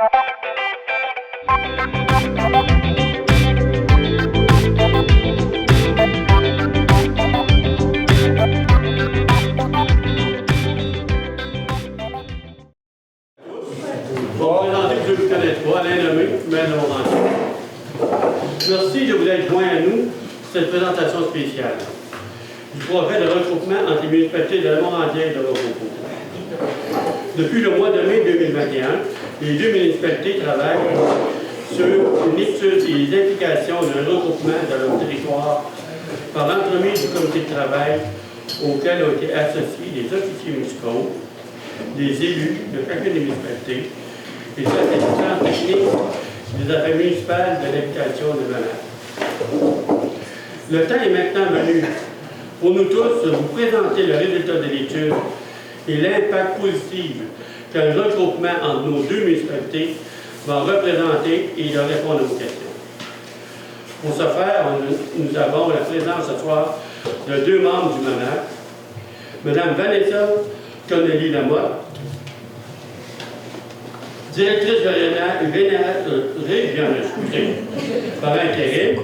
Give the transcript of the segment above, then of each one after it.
Merci de vous être joints à nous pour cette présentation spéciale du projet de regroupement entre les municipalités de Lamorandière et de Rococo. Depuis le mois de mai 2021, les deux municipalités travaillent sur une étude des implications d'un regroupement dans leur territoire par l'entremise du comité de travail auquel ont été associés des officiers municipaux, des élus de chacune des municipalités, des assistants techniques des affaires municipales de l'habitation de Manac. Le temps est maintenant venu pour nous tous de vous présenter le résultat de l'étude et l'impact positif qu'un regroupement entre nos deux municipalités va représenter et de répondre à vos questions. Pour ce faire, nous avons la présence ce soir de deux membres du Manac, Mme Vanessa Connelly-Lamotte, directrice régionale par intérim,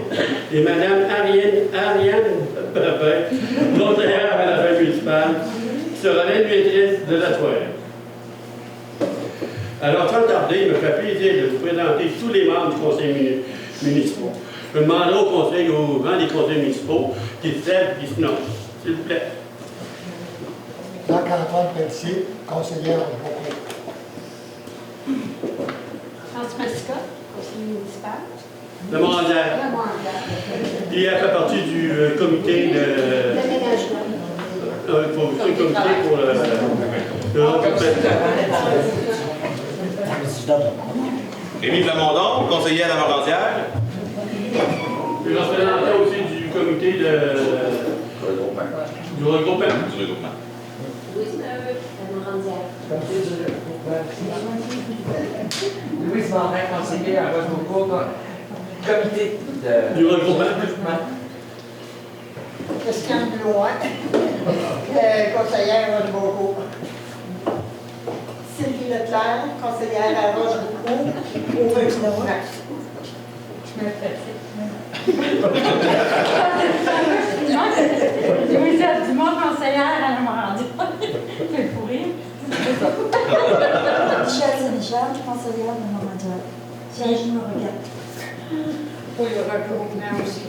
et Mme Ariane Babin, conseillère à l'affaire municipale, qui sera l'animatrice de la soirée. Alors, sans tarder, il me fait plaisir de vous présenter tous les membres du conseil municipal. Je demanderai au rang des conseils municipaux qui se lèvent et qui se nomment. S'il vous plaît. Jacques-Antoine Pelletier, conseillère de Rococo. François Scott, conseiller municipal. Lamorandière. Et elle fait partie du comité de... L'aménagement. Le comité pour le Rémi Plamondon, conseiller à Lamorandière. Je suis représentant aussi du comité du regroupement. Louise Morin, conseiller à Rococo, comité Du regroupement. Christiane Blois, conseillère à Rococo. Sylvie Leclerc, conseillère à Rochereau, au regroupement. Je me Louise Dumont, conseillère à Lamorandière. Je vais courir. Michel Sénéchal, conseillère de Lamorandière. Serge me regarde. Pour le regroupement aussi.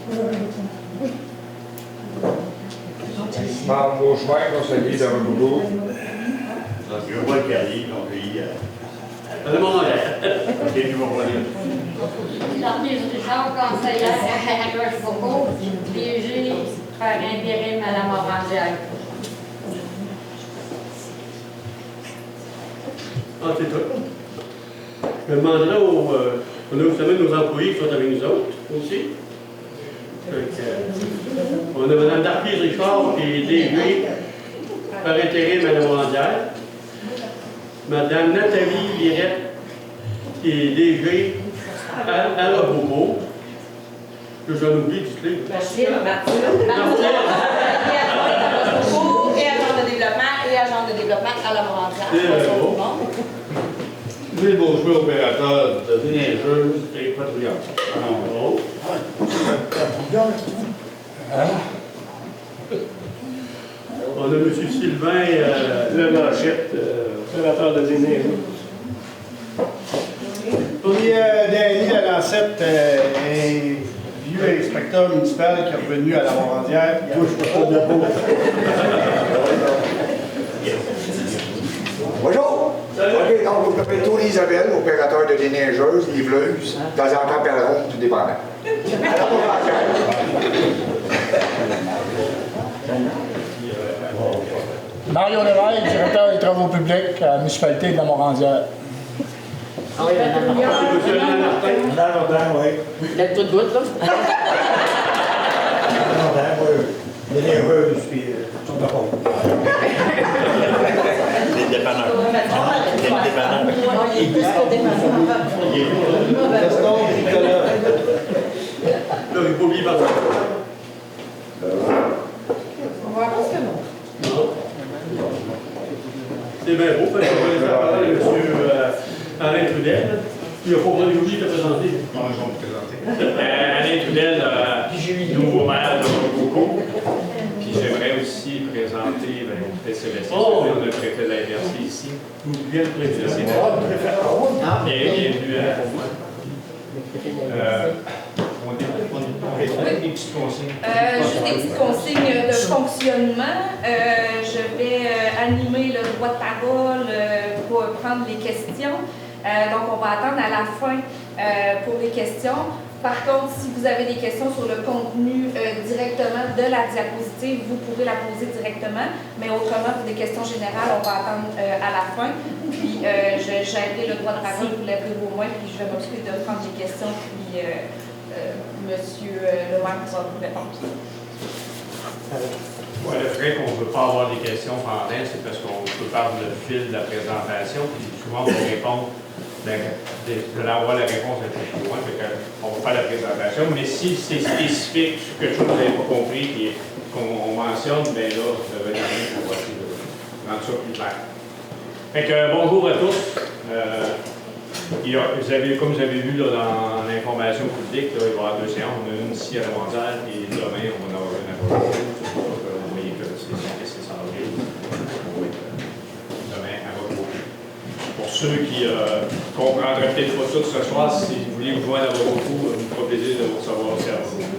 Marc Beauchemin, conseiller de Rococo. Je vois le Carrier, conseiller À Lamorandière. OK, je vais voir. L'artiste Richard, conseillère à Rochereau, DG par intérim à Lamorandière. Ah, c'est tout. Je demanderai on a vous savez nos employés qui sont avec nous autres aussi. On a Mme Darquise Richard qui est DG par intérim à Lamorandière. Mme Nathalie Lirette qui est DG à Rococo. J'en oublie du clé. Martine, et agent de développement à Lamorandière. Louis Beauchemin, opérateur de déneigeuse et patrouilleur. On a M. Sylvain Lemanchette, opérateur de déneigeuse. Puis Danny Lalancette est vieux inspecteur municipal qui est revenu à Lamorandière. Il touche pas de beau. Bonjour! OK, donc vous m'appelez Tony Isabelle, opérateur de déneigeuse, livreuse, dans un temps pèleron, tout dépendant. À Lamorandière. Mario Lévesque, directeur des travaux publics à la municipalité de Lamorandière. Ah oui, M. Lamorandière, oui. il a tout de bout, là. Lamorandière, oui. Déneigeuse, puis tout de bon. Les dépanneurs. Les dépanneurs. Il est plus qu'au dépanneur. Gaston, Nicolas. Là, il faut oublier par ça. On va voir ce que non. Non. C'est bien beau, fait qu'on va laisser la parole à M. Alain Trudel. Il n'a pas oublié de te présenter. Non, je vais me présenter. Alain Trudel, nouveau maire de Rococo. Puis j'aimerais aussi présenter Sébastien, le préfet de la MRC ici. Bien le président. Bienvenue à moi. Juste des petites consignes de fonctionnement. Je vais animer le droit de parole pour prendre les questions. Donc, on va attendre à la fin pour les questions. Par contre, si vous avez des questions sur le contenu directement de la diapositive, vous pouvez la poser directement. Mais autrement, pour des questions générales, on va attendre à la fin. Puis, j'aiderai le droit de parole, vous lèverez vos mains, puis je vais m'occuper de prendre les questions. Puis, Monsieur le maire pourra vous répondre. Ouais, le fait qu'on ne peut pas avoir des questions pendant, c'est parce qu'on peut perdre le fil de la présentation, puis souvent on répond, de l'avoir la réponse un peu plus loin, on va faire la présentation, mais si c'est spécifique sur quelque chose que vous n'avez pas compris et qu'on mentionne, bien là, devenez pour essayer de rendre ça plus clair. Fait que bonjour à tous. Comme vous avez vu là, dans l'information publique, là, il va y avoir 2 séances. On a une ici à la mondiale et demain, on va en avoir une à Rococo. Vous voyez que c'est sans avril. Demain à Rococo. Pour ceux qui ne comprendraient peut-être pas tout ce soir, si vous voulez vous joindre à Rococo, ça me fera plaisir de vous recevoir aussi à Rococo.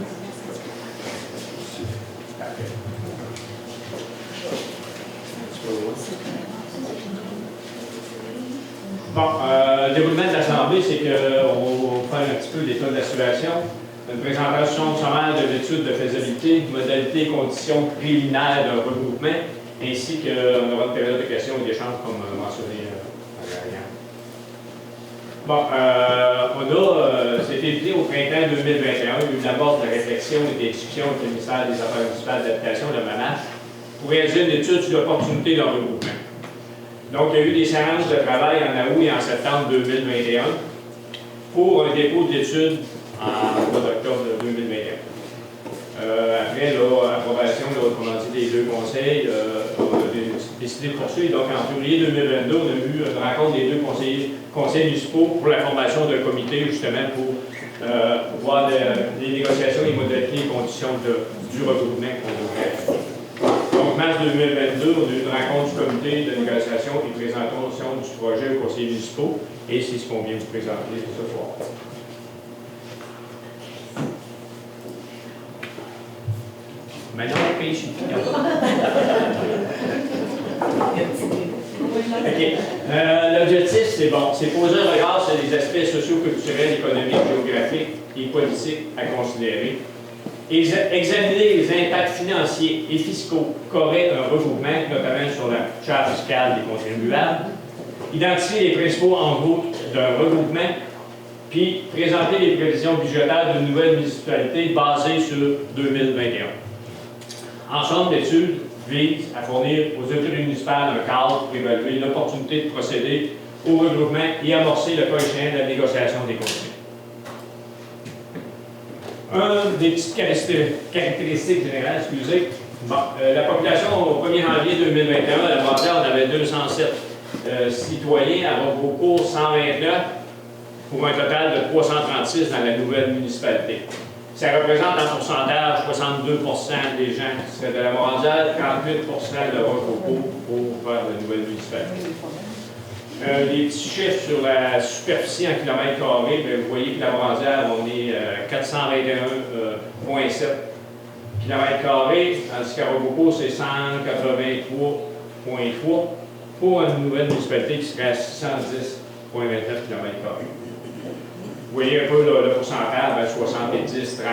Bon, le déroulement de l'Assemblée, c'est qu'on va faire un petit peu l'état de la situation. Une présentation sommaire de l'étude de faisabilité, modalités et conditions préliminaires d'un regroupement, ainsi qu'on aura une période de questions et d'échanges comme mentionné à l'arrière. Bon, c'était édité au printemps 2021, il y a eu d'abord de la réflexion et des discussions avec le ministère des Affaires municipales d'Habitation, le MANAF, pour réaliser une étude sur l'opportunité d'un regroupement. Donc, il y a eu des séances de travail en août et en septembre 2021 pour un dépôt d'études en mois d'octobre 2021. Après l'approbation, autrement dit, des 2 conseils, on a décidé de poursuivre. Donc, en février 2022, on a eu une rencontre des 2 conseils municipaux pour la formation d'un comité, justement, pour voir les négociations, les modalités et conditions du regroupement qu'on devrait faire. Donc, mars 2022, on a eu une rencontre du comité de négociation et présentation du projet aux conseillers municipaux, et c'est ce qu'on vient de vous présenter ce soir. Maintenant, on paye chez OK. L'objectif, c'est bon, c'est poser un regard sur les aspects socio-culturels, économiques, géographiques et politiques à considérer. Examiner les impacts financiers et fiscaux qu'aurait un regroupement, notamment sur la charge fiscale des contribuables, identifier les principaux enjeux d'un regroupement, puis présenter les prévisions budgétaires d'une nouvelle municipalité basée sur 2021. En somme, l'étude vise à fournir aux autorités municipales un cadre pour évaluer l'opportunité de procéder au regroupement et amorcer le cas échéant de la négociation des contrats. Une des petites caractéristiques générales, excusez. Bon, la population au 1er janvier 2021, à la mondiale, on avait 207 citoyens, à Rococo 129, pour un total de 336 dans la nouvelle municipalité. Ça représente en pourcentage 62 des gens qui seraient de la mondiale, 38 de Rococo pour faire la nouvelle municipalité. Les petits chiffres sur la superficie en kilomètres carrés, vous voyez que la mondiale, on est 421,7 km², tandis qu'à Rococo, c'est 183,3 pour une nouvelle municipalité qui serait à 610,29 km². Vous voyez un peu le pourcentage, 70-30.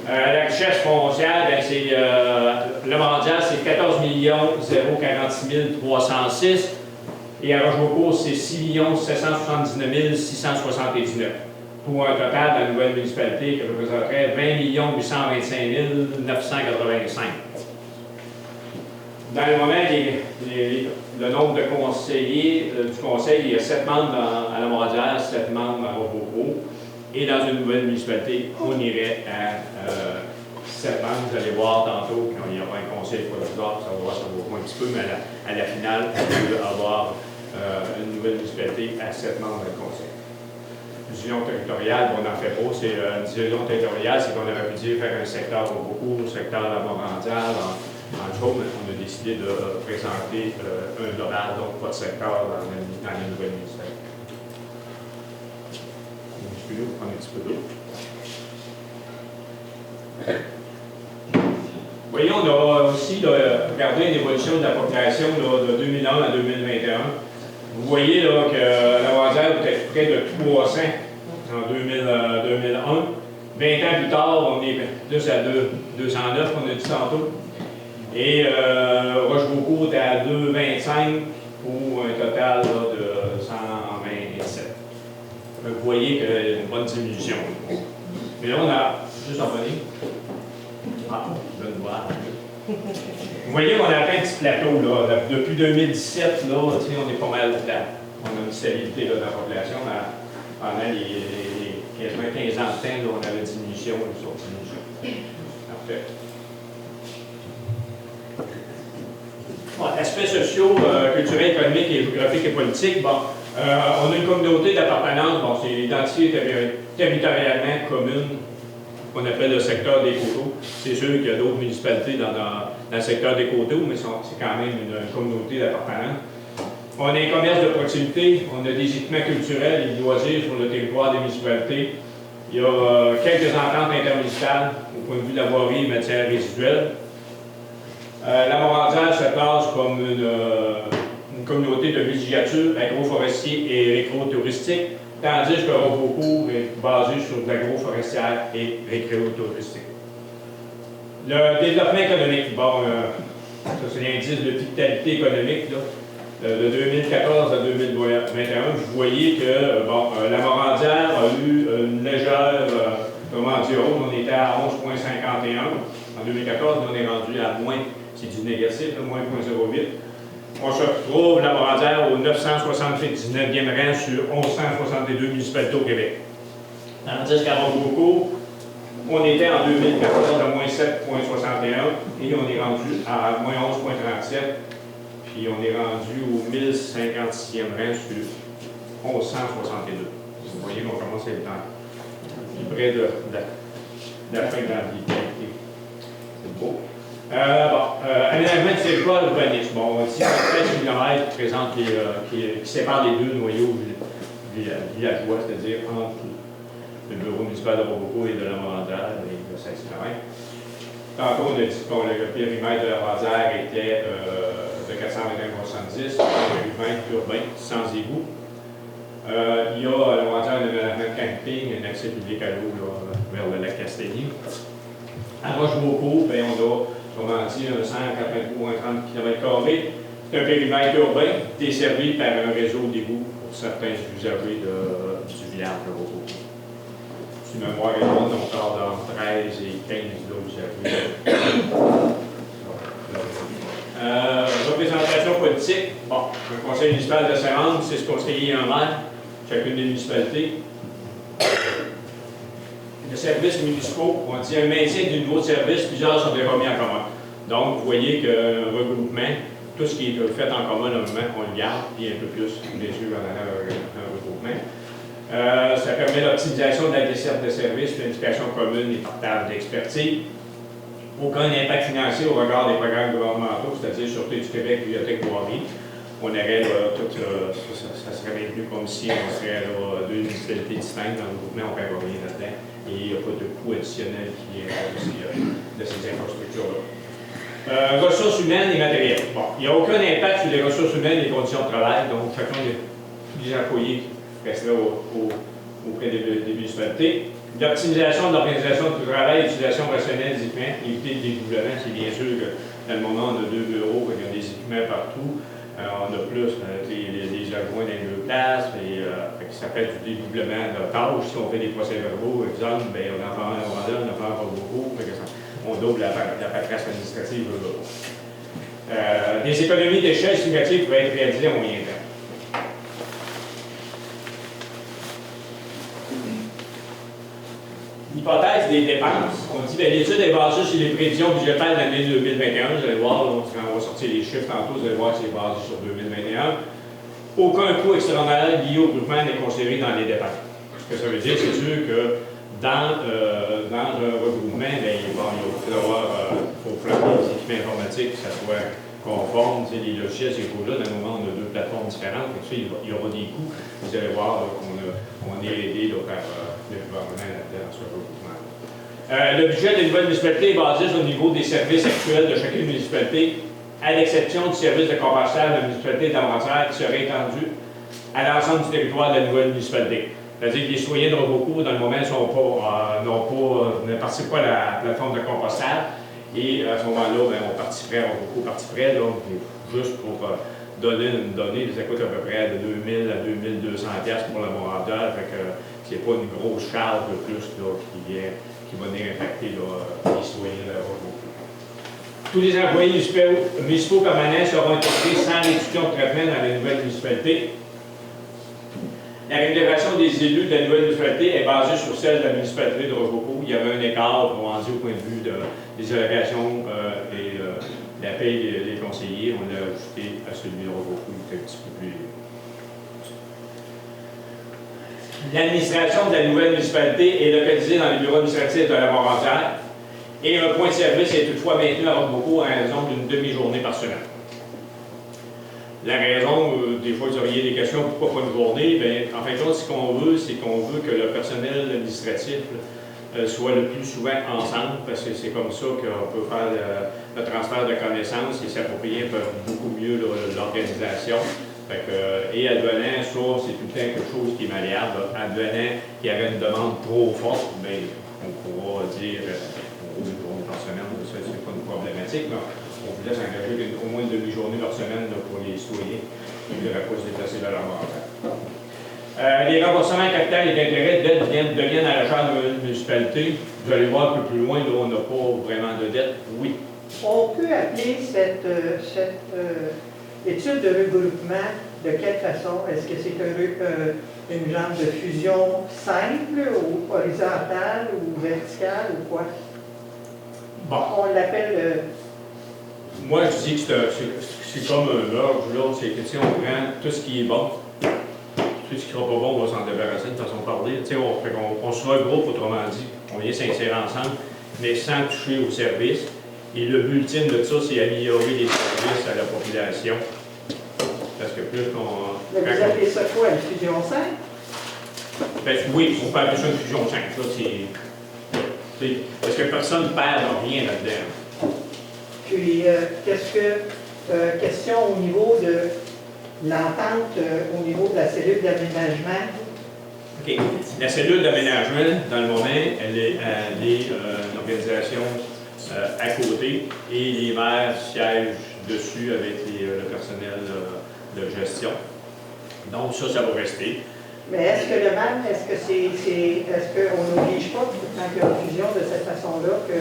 La richesse foncière, c'est le mondial, c'est 14 046 306. Et à Rochebeaucourt, c'est 6 779 679, pour un total de la nouvelle municipalité qui représenterait 20 825 985. Dans le moment, le nombre de conseillers du conseil, il y a 7 membres à la mondiale, 7 membres à Rochebeaucourt. Et dans une nouvelle municipalité, on irait à 7 membres. Vous allez voir tantôt qu'il y aura un conseil pour le soir, ça va voir, ça vaut un petit peu, mais à la finale, on peut avoir une nouvelle municipalité à 7 membres de conseil. Division territoriale, on n'en fait pas. C'est une division territoriale, c'est qu'on aurait pu dire faire un secteur au beaucoup, un secteur à la mondiale. En gros, on a décidé de présenter un global, donc pas de secteur dans le nouvel ministère. Je vais prendre un petit peu d'eau. Vous voyez, on a aussi regardé l'évolution de la population de 2001 à 2021. Vous voyez là, que la Lavaudière était près de 300 en 2001. 20 ans plus tard, on est plus à 209, on a dit tantôt. Et Rocheboucault était à 225 pour un total là, de 127. Donc, vous voyez qu'il y a une bonne diminution. Mais là, on a juste en venir. Ah, je vais le voir. Vous voyez qu'on a atteint un petit plateau. Là. Depuis 2017, là, on est pas mal dedans. On a une stabilité là, dans la population. Pendant les quasiment 15 ans de temps, là, on avait une diminution, une sorte de diminution. Parfait. Bon, aspects sociaux, culturels, économiques, géographiques et politiques. Bon, on a une communauté d'appartenance. Bon, c'est l'identité territorialement commune qu'on appelle le secteur des coteaux. C'est sûr qu'il y a d'autres municipalités dans le secteur des coteaux, mais c'est quand même une communauté d'appartenance. On a un commerce de proximité, on a des équipements culturels et de loisirs sur le territoire des municipalités. Il y a quelques ententes intermunicipales au point de vue de la voirie et matières résiduelles. La Morandière se place comme une communauté de villégiature, agroforestier et récro-touristique, tandis que Rocheboucault est basé sur de l'agroforestière et récréotouristique. Le développement économique, bon, ça c'est l'indice de vitalité économique, là, de 2014 à 2021. Vous voyez que bon, la Morandière a eu une légère, comment dire, on était à 11,51 en 2014, mais on est rendu à moins, c'est du négatif, moins 0,08. On se retrouve, la Morandière, au 979e rang sur 1162 municipalités au Québec. Tandis qu'à Rocheboucault, on était en 2014 à moins 7,61 et on est rendu à moins 11,37. Puis on est rendu au 1056e rang sur 1162. Vous voyez qu'on commence à être plus près de la fin de la vitalité. C'est beau. Aménagement du territoire urbanisme. Bon, ici, 13 km qui sépare les deux noyaux villageois, c'est-à-dire entre le bureau municipal de Rocheboucault et de la Morandière et de Saint-Sylvain. Tantôt, on a dit que le périmètre de la Morandière était de 421,70, un périmètre urbain sans égout. Il y a à la Morandière un aménagement de camping, un accès public à l'eau vers le lac Castagny. À Rocheboucault, on a comment dire, 180 ou 130 km². C'est un périmètre urbain desservi par un réseau d'égouts pour certains usagers du village de Rocheboucault. Si ma mémoire est bonne, on parle d'entre 13 et 15 usagers. Représentation politique. Bon, un conseil municipal de Saint-Anne, 6 conseillers et un maire, chacune des municipalités. Les services municipaux, on dit un maintien du niveau de service, plusieurs sont remis en commun. Donc, vous voyez qu'un regroupement, tout ce qui est fait en commun, normalement, on le garde, puis un peu plus, bien sûr, en allant un regroupement. Ça permet l'optimisation de la desserte de services, planification commune et partage d'expertise. Aucun impact financier au regard des programmes gouvernementaux, c'est-à-dire Sûreté du Québec, Bibliothèque Voirie. On aurait tout, ça serait maintenu comme si on serait deux municipalités distinctes dans le regroupement, on ne perd rien là-dedans. Et il n'y a pas de coût additionnel qui est de ces infrastructures-là. Ressources humaines et matérielles. Bon, il n'y a aucun impact sur les ressources humaines et les conditions de travail, donc chacun des employés resterait auprès des municipalités. L'optimisation de l'organisation du travail, l'utilisation rationnelle des équipements, éviter le dédoublement, c'est bien sûr que dans le moment, on a 2 bureaux, il y a des équipements partout. On a plus les adjoints dans les deux places, et ça fait du dédoublement de tâches. Si on fait des procès-verbaux, exemple, on en fait un au on en fait un beaucoup, on double la paperasse administrative. Des économies d'échelle significatives pourraient être réalisées en moyen terme. L'hypothèse des dépenses. On dit que l'étude est basée sur les prévisions budgétaires de l'année 2021. Vous allez voir, quand on va sortir les chiffres tantôt, vous allez voir que c'est basé sur 2021. Aucun coût extraordinaire lié au groupement n'est considéré dans les dépenses. Ce que ça veut dire, c'est sûr que dans un regroupement, il faut faire des équipements informatiques, que ça soit conforme, les logiciels, ces coûts-là. Dans le moment, on a deux plateformes différentes, donc il y aura des coûts. Vous allez voir qu'on est aidé par le gouvernement là-dedans, dans ce regroupement. Le budget des nouvelles municipalités est basé sur le niveau des services actuels de chacune municipalité, à l'exception du service de compostage de la municipalité d'Avancières qui serait étendu à l'ensemble du territoire de la nouvelle municipalité. C'est-à-dire que les citoyens de Rococo, dans le moment, ne participent pas à la plateforme de compostage. Et à ce moment-là, on participerait à Rococo, juste pour donner une donnée, ça coûte à peu près de 2000 à 2200 pièces pour la morateur. Fait que c'est pas une grosse charge de plus là, qui va venir impacter les citoyens de Rococo. Tous les employés municipaux permanents seront intégrés sans réduction de traitement dans les nouvelles municipalités. La rémunération des élus de la nouvelle municipalité est basée sur celle de la municipalité de Rococo. Il y avait un écart, on dit, au point de vue des allocations et la paie des conseillers. On l'a ajouté à celui de Rococo, qui est un petit peu plus. L'administration de la nouvelle municipalité est localisée dans les bureaux administratifs de la Morandière et un point de service est toutefois maintenu à Rococo à raison d'une demi-journée par semaine. La raison, des fois, vous auriez des questions, pourquoi pas une journée? Bien, en fin de compte, ce qu'on veut, c'est qu'on veut que le personnel administratif soit le plus souvent ensemble, parce que c'est comme ça qu'on peut faire le transfert de connaissances et s'approprier beaucoup mieux l'organisation. Et advenant, ça, c'est tout le temps quelque chose qui est malléable. Advenant qu'il y avait une demande trop forte, bien, on pourra dire une journée par semaine, ça, c'est pas une problématique. Mais on voulait s'engager au moins une demi-journée par semaine pour les citoyens qui ne devraient pas se déplacer de leur mandat. Les remboursements à capital et d'intérêt deviennent à la charge de la municipalité. Vous allez voir un peu plus loin, là, on n'a pas vraiment de dette. Oui. On peut appeler cette étude de regroupement de quelle façon? Est-ce que c'est une genre de fusion simple ou horizontale ou verticale ou quoi? Bon. On l'appelle... Moi, je dis que c'est comme un merge, là. C'est que si on prend tout ce qui est bon, tout ce qui ne sera pas bon, on va s'en débarrasser de façon de parler. On se regroupe, autrement dit, on vient s'insérer ensemble, mais sans toucher aux services. Et le but ultime de ça, c'est améliorer les services à la population. Parce que plus qu'on... Mais vous appelez ça quoi, une fusion simple? Ben, oui, on peut appeler ça une fusion simple. Parce que personne ne perd rien là-dedans. Puis, question au niveau de l'entente, au niveau de la cellule d'aménagement? OK. La cellule d'aménagement, dans le moment, elle est une organisation à côté et les maires siègent dessus avec le personnel de gestion. Donc, ça va rester. Mais est-ce que le maire, est-ce qu'on n'oblige pas, quand il y a une fusion de cette façon-là, que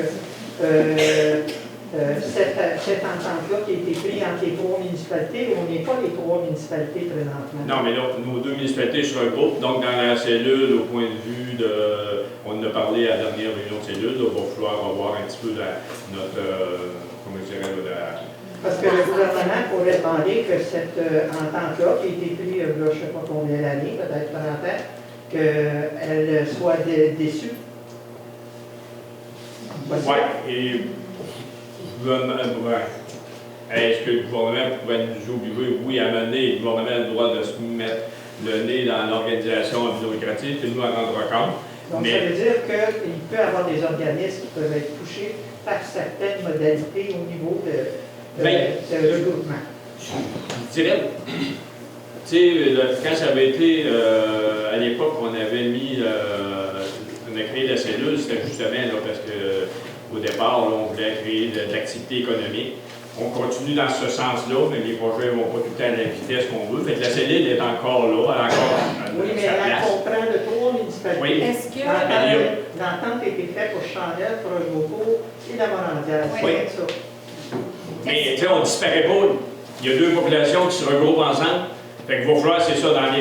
cette entente-là qui a été prise entre les trois municipalités, on n'est pas les trois municipalités présentement? Non, mais là, nos deux municipalités se regroupent. Donc, dans la cellule, au point de vue on en a parlé à la dernière réunion de cellule, il va falloir revoir un petit peu notre, comment je dirais, parce que le gouvernement pourrait demander que cette entente-là, qui a été prise, je ne sais pas combien d'années, peut-être 30 ans, qu'elle soit déçue. Oui, et est-ce que le gouvernement pourrait nous obliger, oui, à mener, le gouvernement a le droit de se mettre le nez dans l'organisation bureaucratique, puis nous en rendre compte. Donc, ça veut dire qu'il peut y avoir des organismes qui peuvent être touchés par certaines modalités au niveau de regroupement. Je dirais, tu sais, quand ça avait été, à l'époque, on avait on a créé la cellule, c'était justement là, parce qu'au départ, là, on voulait créer de l'activité économique. On continue dans ce sens-là, mais les projets ne vont pas tout le temps à la vitesse qu'on veut. Fait que la cellule est encore là, elle a encore oui, mais elle comprend de trois municipalités. Oui. Est-ce que l'entente a été faite pour Chandelle, pour Rococo et la Morandière? Oui. Ça. Mais tu sais, on ne disparaît pas. Il y a deux populations qui se regroupent ensemble. Fait qu'il va falloir, c'est ça, dans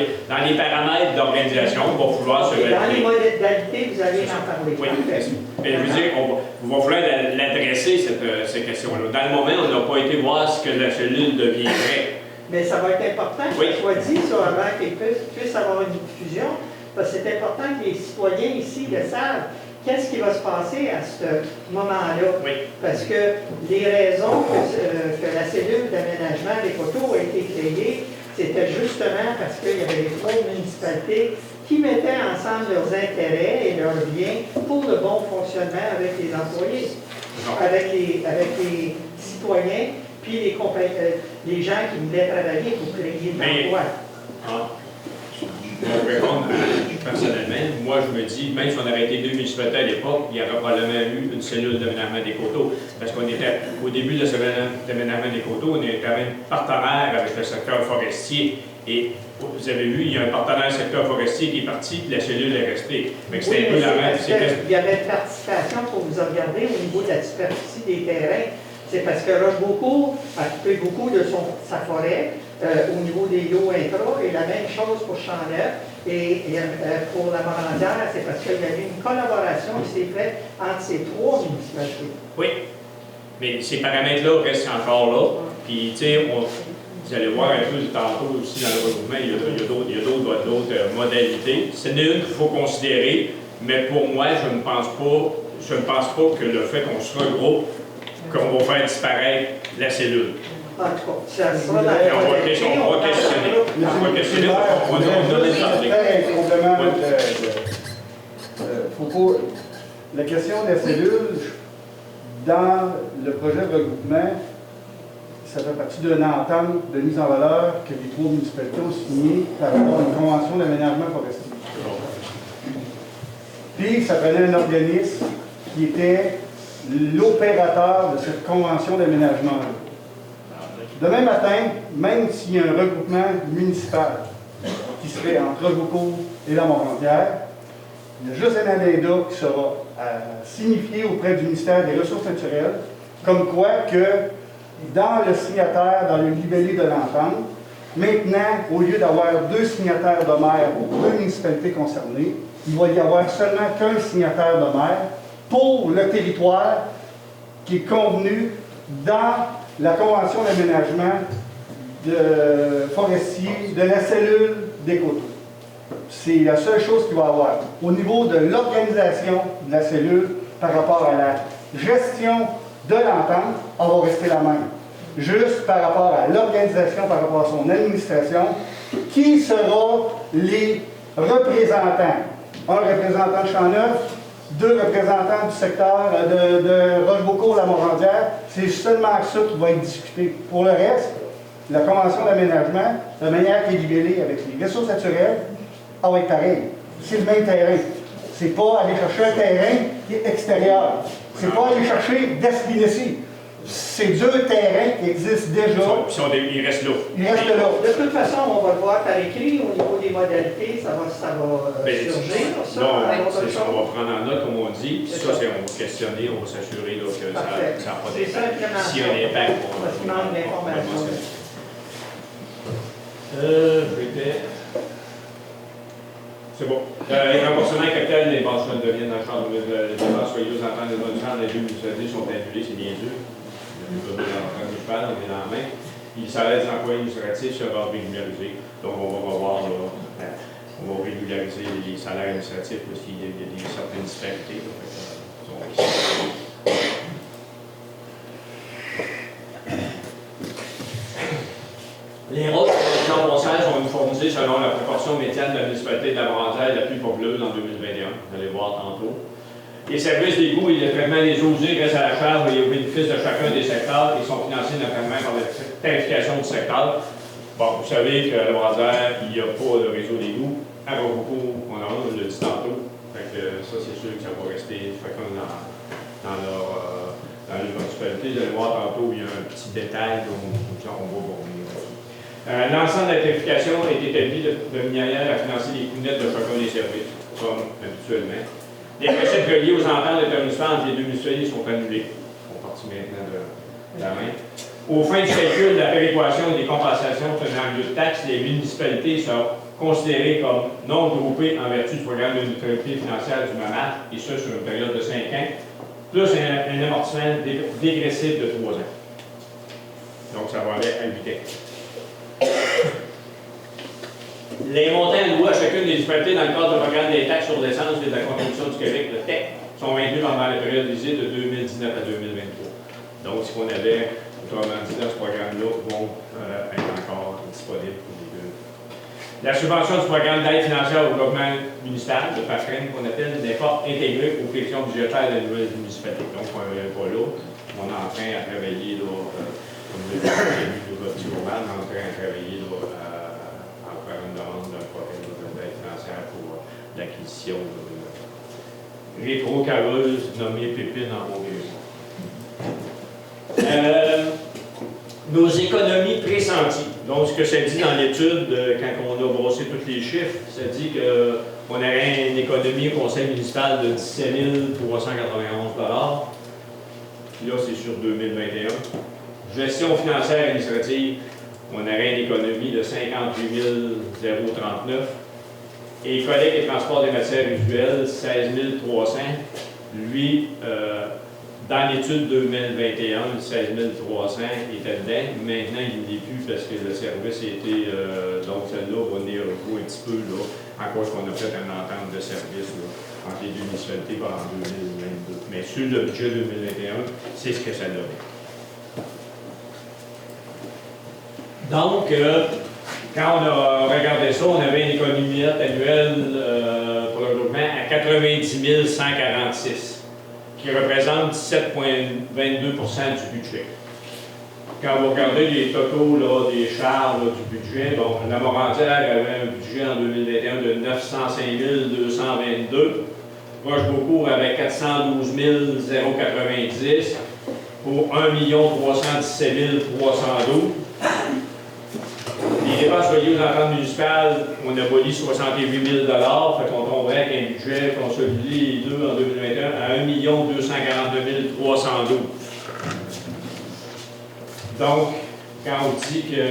les paramètres d'organisation, il va falloir se mettre. Dans les modalités, vous allez en parler. Oui, mais je veux dire, il va falloir l'adresser, cette question-là. Dans le moment, on n'a pas été voir ce que la cellule deviendrait. Mais ça va être important que ça soit dit, ça, avant qu'il puisse avoir une fusion. parce que c'est important que les citoyens ici le savent. Qu'est-ce qui va se passer à ce moment-là? Oui. Parce que les raisons que la cellule d'aménagement des coteaux a été créée, c'était justement parce qu'il y avait les 3 municipalités qui mettaient ensemble leurs intérêts et leurs biens pour le bon fonctionnement avec les employés, avec les citoyens, puis les gens qui voulaient travailler pour créer de l'emploi. Pour répondre personnellement, moi je me dis, même si on avait été 2 municipalités à l'époque, il y aurait probablement eu une cellule d'aménagement des coteaux. Parce qu'on était, au début de la cellule d'aménagement des coteaux, on était quand même partenaire avec le secteur forestier. Et vous avez vu, il y a un partenaire secteur forestier qui est parti, puis la cellule est restée. Mais c'était un peu la même. Il y avait une participation pour vous regarder au niveau de la superficie des terrains. C'est parce que Rochebeaucourt a coupé beaucoup de sa forêt au niveau des lots intra, et la même chose pour Champ-Neuf. Et pour la Morandière, c'est parce qu'il y avait une collaboration qui s'est faite entre ces 3 municipalités. Oui, mais ces paramètres-là restent encore là. Puis, tu sais, vous allez voir un peu tantôt aussi dans le regroupement, il y a d'autres modalités. C'est une qu'il faut considérer, mais pour moi, je ne pense pas que le fait qu'on se regroupe, qu'on va faire disparaître la cellule. En tout cas, ça sera dans on va questionner. On va questionner. On va donner un complément la question de la cellule, dans le projet de regroupement, ça fait partie d'une entente de mise en valeur que les 3 municipalités ont signée par rapport à une convention d'aménagement forestier. Puis, ça prenait un organisme qui était l'opérateur de cette convention d'aménagement-là. Demain matin, même s'il y a un regroupement municipal qui se fait entre Rochebeaucourt et la Morandière, il y a juste un addenda qui sera signifié auprès du ministère des Ressources naturelles, comme quoi que dans le signataire, dans le libellé de l'entente, maintenant, au lieu d'avoir 2 signataires de maire pour 2 municipalités concernées, il va y avoir seulement qu'un signataire de maire pour le territoire qui est convenu dans la convention d'aménagement forestier de la cellule des coteaux. C'est la seule chose qu'il va y avoir. Au niveau de l'organisation de la cellule par rapport à la gestion de l'entente, on va rester la même. Juste par rapport à l'organisation, par rapport à son administration, qui sera les représentants? Un représentant de Champ-Neuf, 2 représentants du secteur de Rochebeaucourt, la Morandière. C'est seulement ça qui va être discuté. Pour le reste, la convention d'aménagement, de manière qui est libellée avec les ressources naturelles, elle va être pareil. C'est le même terrain. C'est pas aller chercher un terrain qui est extérieur. C'est pas aller chercher d'Espinacy. C'est 2 terrains qui existent déjà. Ils restent là. Ils restent là. De toute façon, on va le voir par écrit au niveau des modalités, ça va surgir. On va prendre en note, comme on dit. Puis ça, on va questionner, on va s'assurer que ça n'a pas d'impact. S'il y a un impact, parce qu'il manque d'informations. C'est bon. Les remboursements capital des pensions de deviennent dans le champ de dépenses soyeuses en temps de bonne chance, les 2 municipalités sont annulés, c'est bien sûr. On est dans la main. Les salaires des employés administratifs sera régularisé. Donc, on va voir, on va régulariser les salaires administratifs parce qu'il y a certaines disparités. Les rôles de l'embauchage ont été fournis selon la proportion médiane de la municipalité de la Morandière la plus populeuse en 2021. Vous allez voir tantôt. Les services d'égouts et le traitement des eaux usées restent à la charge et au bénéfice de chacun des secteurs et sont financés notamment par la tarification du secteur. Bon, vous savez qu'à la Morandière, il n'y a pas de réseau d'égouts. À Rochebeaucourt, on en a, on l'a dit tantôt. Fait que ça, c'est sûr que ça va rester chacun dans leur municipalité. Vous allez voir tantôt, il y a un petit détail dont on va revenir. L'ensemble de la tarification est établi de manière à financer les coûts nets de chacun des services, comme habituellement. Les recettes reliées aux ententes intermunicipales entre les 2 municipalités sont annulées. On partit maintenant de la main. Au fin du calcul de la péréquation des compensations tenant lieu de taxes, les municipalités sont considérées comme non groupées en vertu du programme de neutralité financière du MAMAT, et ce sur une période de 5 ans, plus un amortissement dégressif de 3 ans. Donc, ça va aller à 8 ans. Les montants alloués à chacune des municipalités dans le cadre du programme des taxes sur l'essence et de la contribution du Québec, le TEC, sont maintenus pendant la période visée de 2019 à 2023. Donc, ce qu'on avait, autrement dit, dans ce programme-là, vont être encore disponibles pour les deux. La subvention du programme d'aide financière au développement municipal, le PAFREN, qu'on appelle, n'est pas intégrée aux questions budgétaires des nouvelles municipalités. Donc, on n'est pas là. On est en train à travailler, là, comme vous l'avez vu, on est en train à travailler là, à faire une demande d'un programme d'aide financière pour l'acquisition d'une rétrocarreuse nommée Pépine en Montréal. Nos économies pressenties. Donc, ce que ça dit dans l'étude, quand on a brossé tous les chiffres, ça dit qu'on aurait une économie au conseil municipal de 17 391 $. Puis là, c'est sur 2021. Gestion financière et administrative, on aurait une économie de 58 039. Et collecte et transport des matières usuelles, 16 300. Lui, dans l'étude 2021, le 16 300 était dedans. Maintenant, il ne l'est plus parce que le service a été. Donc, celle-là va venir jouer un petit peu, là, à cause qu'on a fait une entente de service là, entre les deux municipalités pendant 2022. Mais sur le budget 2021, c'est ce que ça donne. Donc, quand on a regardé ça, on avait une économie nette annuelle pour le développement à 90 146. Qui représente 17,22 du budget. Quand vous regardez les totaux là, des charges là, du budget, bon, la Morandière avait un budget en 2021 de 905 222. Rochebeaucourt avait 412 090 pour 1 317 312. Les dépenses reliées aux ententes municipales, on abolit 68 000 $, fait qu'on tomberait avec un budget consolidé les deux en 2021 à 1 242 312. Donc, quand on dit que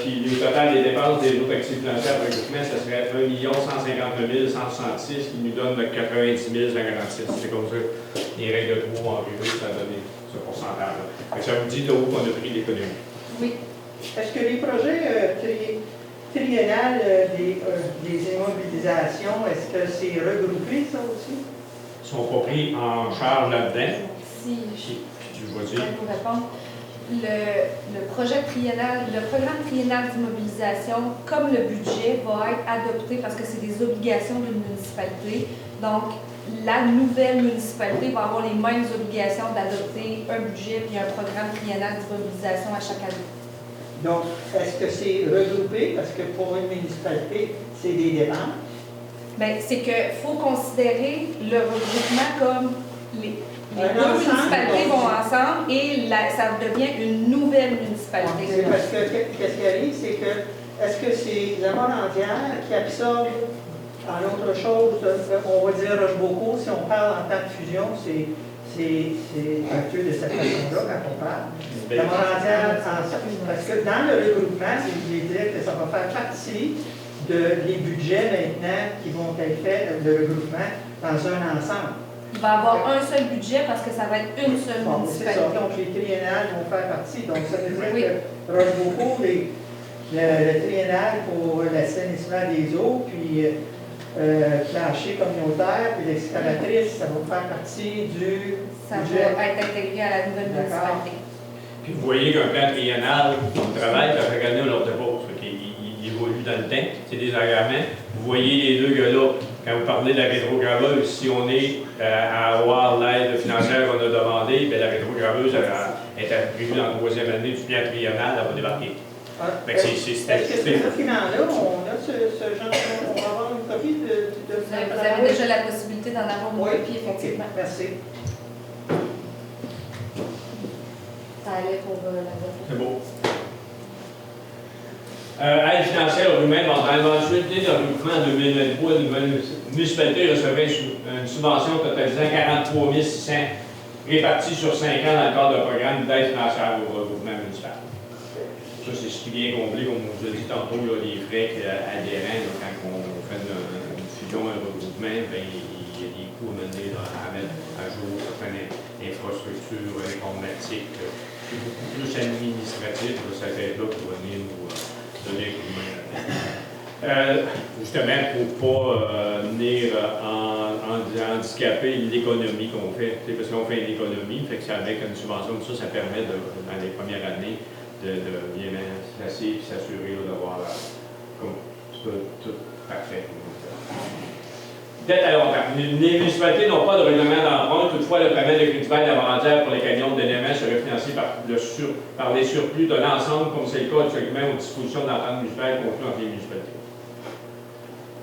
puis le total des dépenses des autres activités financières par regroupement, ça serait 1 159 166 qui nous donne 90 056. C'est comme ça, les règles de trou en privé, ça a donné ce pourcentage-là. Ça vous dit de où on a pris l'économie. Oui. Est-ce que les projets triennales des immobilisations, est-ce que c'est regroupé, ça aussi? Ils ne sont pas pris en charge là-dedans. Si tu vois dire. Je vais vous répondre. Le projet triennal, le programme triennal d'immobilisation, comme le budget, va être adopté parce que c'est des obligations d'une municipalité. Donc, la nouvelle municipalité va avoir les mêmes obligations d'adopter un budget et un programme triennal d'immobilisation à chaque année. Donc, est-ce que c'est regroupé? Parce que pour une municipalité, c'est des dépenses. Bien, c'est qu'il faut considérer le regroupement comme les deux municipalités vont ensemble et ça devient une nouvelle municipalité. C'est parce que qu'est-ce qui arrive, c'est que est-ce que c'est la Morandière qui absorbe en autre chose, on va dire Rochebeaucourt, si on parle en temps de fusion, c'est un peu de cette façon-là quand on parle. La Morandière, parce que dans le regroupement, je voulais dire que ça va faire partie des budgets maintenant qui vont être faits, le regroupement, dans un ensemble. Il va y avoir un seul budget parce que ça va être une seule municipalité. C'est ça, donc les triennales vont faire partie. Donc ça veut dire que Rochebeaucourt, le triennal pour l'assainissement des eaux, puis plancher communautaire, puis l'excavatrice, ça va faire partie du ça budget. va être intégré à la nouvelle municipalité. Puis vous voyez qu'un plan triennal, on travaille, puis chaque année, on leur dépose. Il évolue dans le temps, c'est des agréments. Vous voyez les deux gars-là, quand vous parlez de la rétrograveuse, si on est à avoir l'aide financière qu'on a demandé, bien, la rétrograveuse est prévue dans la troisième année du plan triennal, elle va débarquer. Est-ce que ce document-là, on a ce genre, on va avoir une copie de vous avez déjà la possibilité d'en avoir une copie, effectivement. Okay, merci. Ça allait pour la vote. C'est beau. Aide financière au humain, dans l'éventualité d'un regroupement en 2023, une nouvelle municipalité recevait une subvention totalisant 43 600 répartie sur 5 ans dans le cadre d'un programme d'aide financière au regroupement municipal. Ça, c'est ce qui vient combler, comme on vous a dit tantôt, là, les frais adhérents, là, quand on fait une fusion, un regroupement, bien, il y a des coûts à mener à mettre à jour certaines infrastructures informatiques. C'est beaucoup plus administratif, cette aide-là, pour venir nous donner un coup de main là-dedans. Justement, pour ne pas venir handicaper l'économie qu'on fait. Parce qu'on fait une économie, fait que avec une subvention, ça permet, dans les premières années, de bien s'assurer d'avoir tout parfait. Dette à long terme. Les municipalités n'ont pas de règlement d'emprunt. Toutefois, le paiement de crédit bail avantaire pour les camions de NMS serait financé par les surplus de l'ensemble, comme c'est le cas actuellement aux dispositions d'entente municipale conclues entre les municipalités.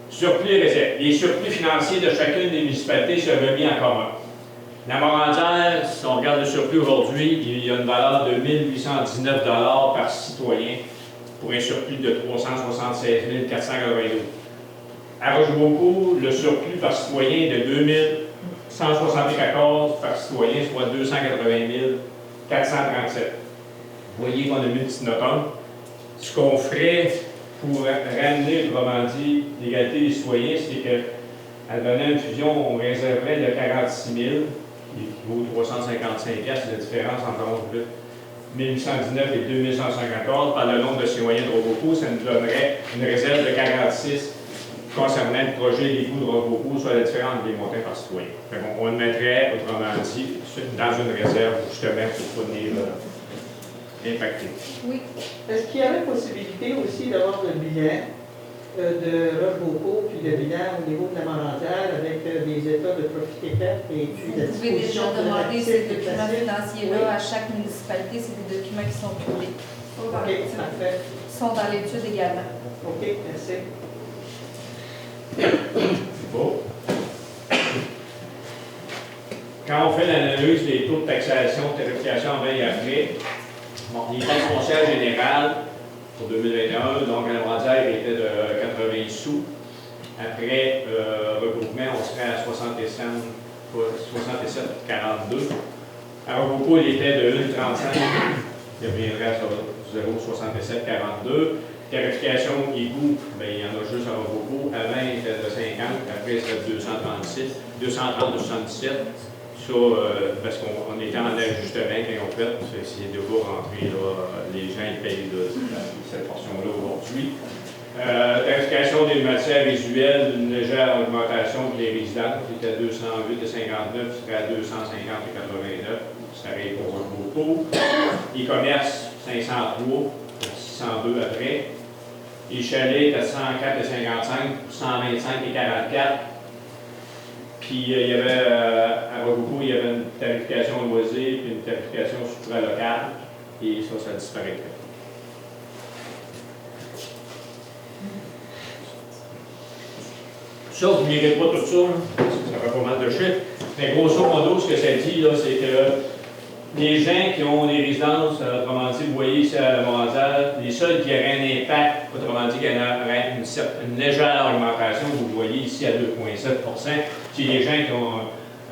Surplus et réserves. Les surplus financiers de chacune des municipalités seraient remis en commun. La Morandière, si on regarde le surplus aujourd'hui, il y a une valeur de 1 819 $ par citoyen pour un surplus de 376 492. À Rochebeaucourt, le surplus par citoyen est de 2 174 par citoyen, soit 280 437. Vous voyez qu'on a mis une petite note. Ce qu'on ferait pour ramener, autrement dit, l'égalité des citoyens, c'est qu'à donner une fusion, on réserverait le 46 000, qui vaut 355 $, c'est la différence entre 1819 et 2154. Par le nombre de citoyens de Rochebeaucourt, ça nous donnerait une réserve de 46 concernant le projet des coûts de Rochebeaucourt, soit la différence des montants par citoyen. On le mettrait, autrement dit, dans une réserve, justement, pour pas venir impacter. Oui. Est-ce qu'il y avait possibilité aussi d'avoir le bilan de Rochebeaucourt, puis le bilan au niveau de la Morandière avec des états de profit et perte et puis la Vous pouvez déjà disposition de demander l'actif ces et documents passif? financiers-là à chaque municipalité. C'est des documents qui sont publics. OK, parfait. Ils sont dans l'étude également. OK, merci. Bon. Quand on fait l'analyse des taux de taxation, tarification avant et après, bon, les taxes foncières générales pour 2021, donc à la Morandière était de 80 sous. Après regroupement, on serait à 67,42. À Rochebeaucourt, il était de 1,35. Il reviendrait à 0,67,42. Tarification égout, bien, il y en a juste à Rochebeaucourt. Avant, il était de 50, après, c'était de 230, 277. Ça, parce qu'on était en ajustement quand on fait, c'est de vous rentrer, là, les gens ils payent cette portion-là aujourd'hui. Tarification des matières visuelles, une légère augmentation pour les résidents, qui était à 208,59, serait à 250,89, ça serait pour Rochebeaucourt. E-commerce, 503, 602 après. Les chalets étaient 104,55, 125,44. Puis il y avait, à Rochebeaucourt, il y avait une tarification loisir puis une tarification supralocale. Et ça disparaîtrait. Ça, vous ne lirez pas tout ça, ça fait pas mal de chiffres. Mais grosso modo, ce que ça dit, c'est que les gens qui ont des résidences, autrement dit, vous voyez ici à la Morandière, les seuls qui auraient un impact, autrement dit, qu'il y aurait une légère augmentation, vous voyez ici à 2,7 %, c'est les gens qui ont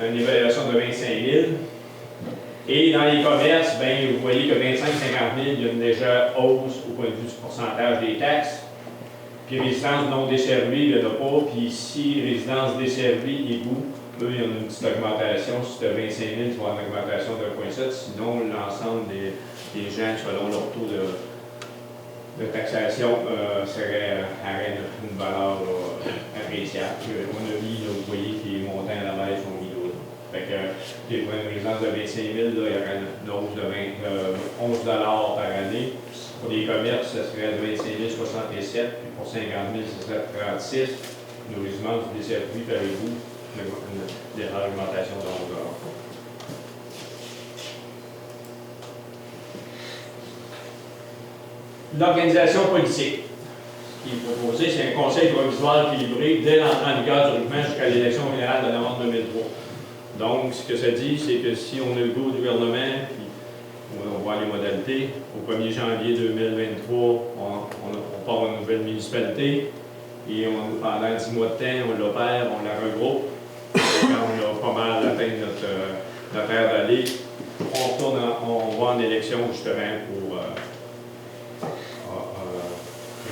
une évaluation de 25 000. Et dans les commerces, bien, vous voyez que 25-50 000, il y a une légère hausse au point de vue du pourcentage des taxes. Puis résidences non desservies, il n'y en a pas. Puis ici, résidences desservies, égout, eux, il y en a une petite augmentation. Si tu as 25 000, tu vas avoir une augmentation de 1,7. Sinon, l'ensemble des gens, selon leur taux de taxation, serait à une valeur appréciable. On a mis, là, vous voyez que les montants à la baisse sont mis là. Fait que, pour une résidence de 25 000, là, il y aurait une hausse de 11 $ par année. Pour les commerces, ça serait de 25 000, 67, puis pour 50 000, ça serait 36. Nos résidences desservies par les bouts, une augmentation de 11 $. L'organisation politique. Ce qui est proposé, c'est un conseil provisoire équilibré dès l'entrée en vigueur du règlement jusqu'à l'élection générale de novembre 2003. Donc, ce que ça dit, c'est que si on a le go au gouvernement, puis on voit les modalités, au 1er janvier 2023, on part une nouvelle municipalité, et pendant 10 mois de temps, on l'opère, on la regroupe. Quand on a pas mal atteint notre aire d'aller, on va en élection justement pour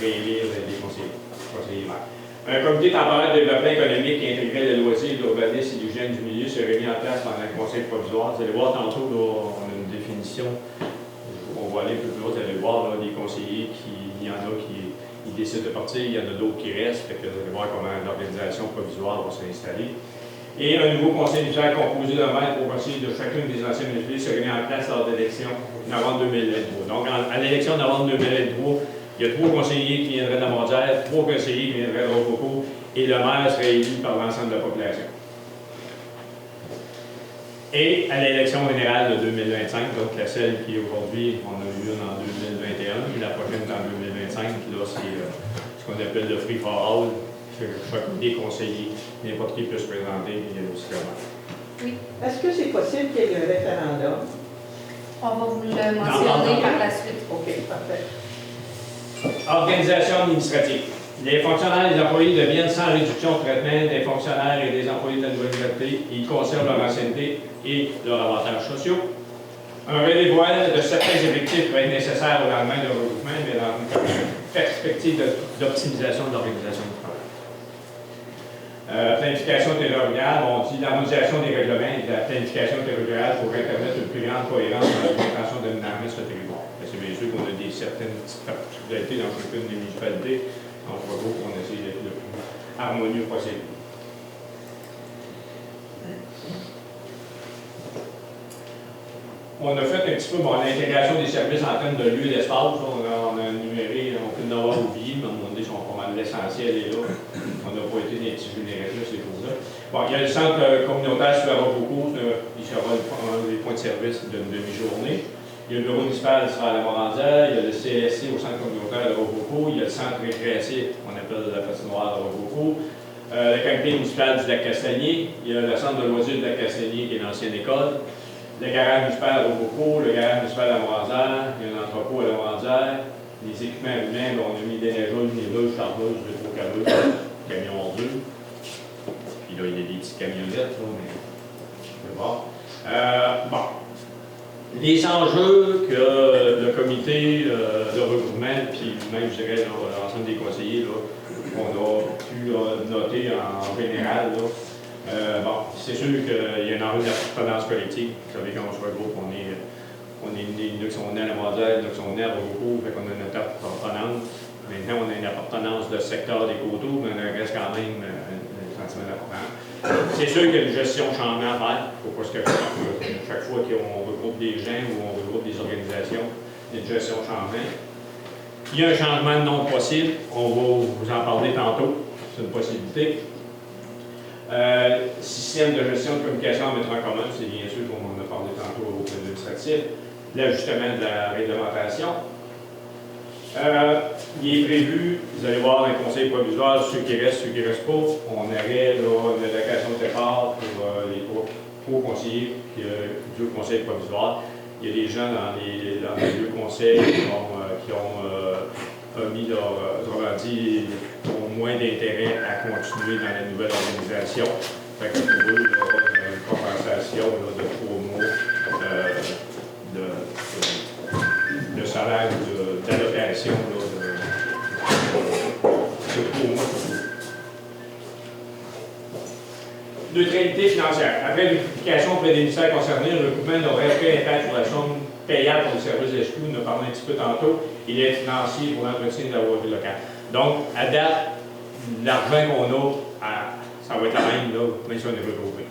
réélire les conseillers maires. Un comité temporaire de développement économique qui intégrait le loisir, l'urbanisme et l'hygiène du milieu serait mis en place par un conseil provisoire. Vous allez voir tantôt, là, on a une définition. On va aller un peu plus haut, vous allez voir là, les conseillers il y en a qui décident de partir, il y en a d'autres qui restent, fait que vous allez voir comment l'organisation provisoire va s'installer. Et un nouveau conseil municipal composé d'un maire pour conseiller de chacune des anciennes municipalités se réunit en place lors de l'élection novembre 2023. Donc, à l'élection novembre 2023, il y a 3 conseillers qui viendraient de la Mondiale, 3 conseillers qui viendraient de Rococo, et le maire serait élu par l'ensemble de la population. Et à l'élection générale de 2025, donc celle qui aujourd'hui, on a eu une en 2021, puis la prochaine en 2025, là c'est ce qu'on appelle le free for all, chacun des conseillers, n'importe qui peut se présenter, et aussi le maire. Oui. Est-ce que c'est possible qu'il y ait un référendum? On va vous le mentionner par la suite. OK, parfait. Organisation administrative. Les fonctionnaires et les employés deviennent sans réduction de traitement des fonctionnaires et des employés de la Nouvelle-Municipalité. Ils conservent leur ancienneté et leurs avantages sociaux. Un redévoilement de certains effectifs va être nécessaire au lendemain de regroupement, mais dans une perspective d'optimisation de l'organisation du travail. Planification territoriale, on dit l'harmonisation des règlements et de la planification territoriale pour permettre une plus grande cohérence dans l'intention d'aménagement sur le territoire. C'est bien sûr qu'on a certaines petites particularités dans chacune des municipalités. Donc, on essaie d'être le plus harmonieux possible. On a fait un petit peu l'intégration des services en termes de lieu d'espace. On a énuméré, on peut en avoir oublié, mais à un moment donné, l'essentiel est là. On n'a pas été des petits vulnératifs, ces choses-là. Bon, il y a le centre communautaire sur la Rococo, il sera des points de service d'une demi-journée. Il y a le bureau municipal sur la Morandière, il y a le CSC au centre communautaire de Rococo, il y a le centre récréatif qu'on appelle la patinoire de Rococo, le comité municipal du Lac-Castagnier, il y a le centre de loisirs du Lac-Castagnier qui est l'ancienne école, le garage municipal à Rococo, le garage municipal à la Morandière, il y a un entrepôt à la Morandière, les équipements humains, on a mis des neigeeuses, chargeuses, rétro-caveuses, camions ordures, puis là il y a des petites camionnettes, là, mais je vais voir. Bon. Les enjeux que le comité de regroupement, puis même, je dirais, l'ensemble des conseillers, qu'on a pu noter en général, bon, c'est sûr qu'il y a un enjeu d'appartenance collective. Vous savez, quand on se regroupe, on est nés, nous qui sommes nés à la Mondiale, nous qui sommes nés à Rococo, fait qu'on a notre appartenance. Maintenant, on a une appartenance de secteur des coteaux, mais on reste quand même un sentiment d'appartenance. C'est sûr qu'il y a une gestion changement à faire. Il ne faut pas se cacher. Chaque fois qu'on regroupe des gens ou on regroupe des organisations, il y a une gestion changement. Il y a un changement de nom possible. On va vous en parler tantôt. C'est une possibilité. Système de gestion de communication à mettre en commun, c'est bien sûr, comme on en a parlé tantôt au groupe administratif. L'ajustement de la réglementation. Il est prévu, vous allez voir, un conseil provisoire, ceux qui restent pas. On aurait une allocation de départ pour les 3 conseillers du conseil provisoire. Il y a des gens dans les 2 conseils qui ont mis ont moins d'intérêt à continuer dans la nouvelle organisation. Fait que pour eux, il y aura une compensation de 3 mois de salaire d'allocation de 3 mois. Neutralité financière. Après l'unification auprès des ministères concernés, le recoupement devrait être sur la somme payable pour les services exclus. On en a parlé un petit peu tantôt. Il est financier pour l'entretien de la voirie locale. Donc, à date, l'argent qu'on a, ça va être la même, même si on est regroupé.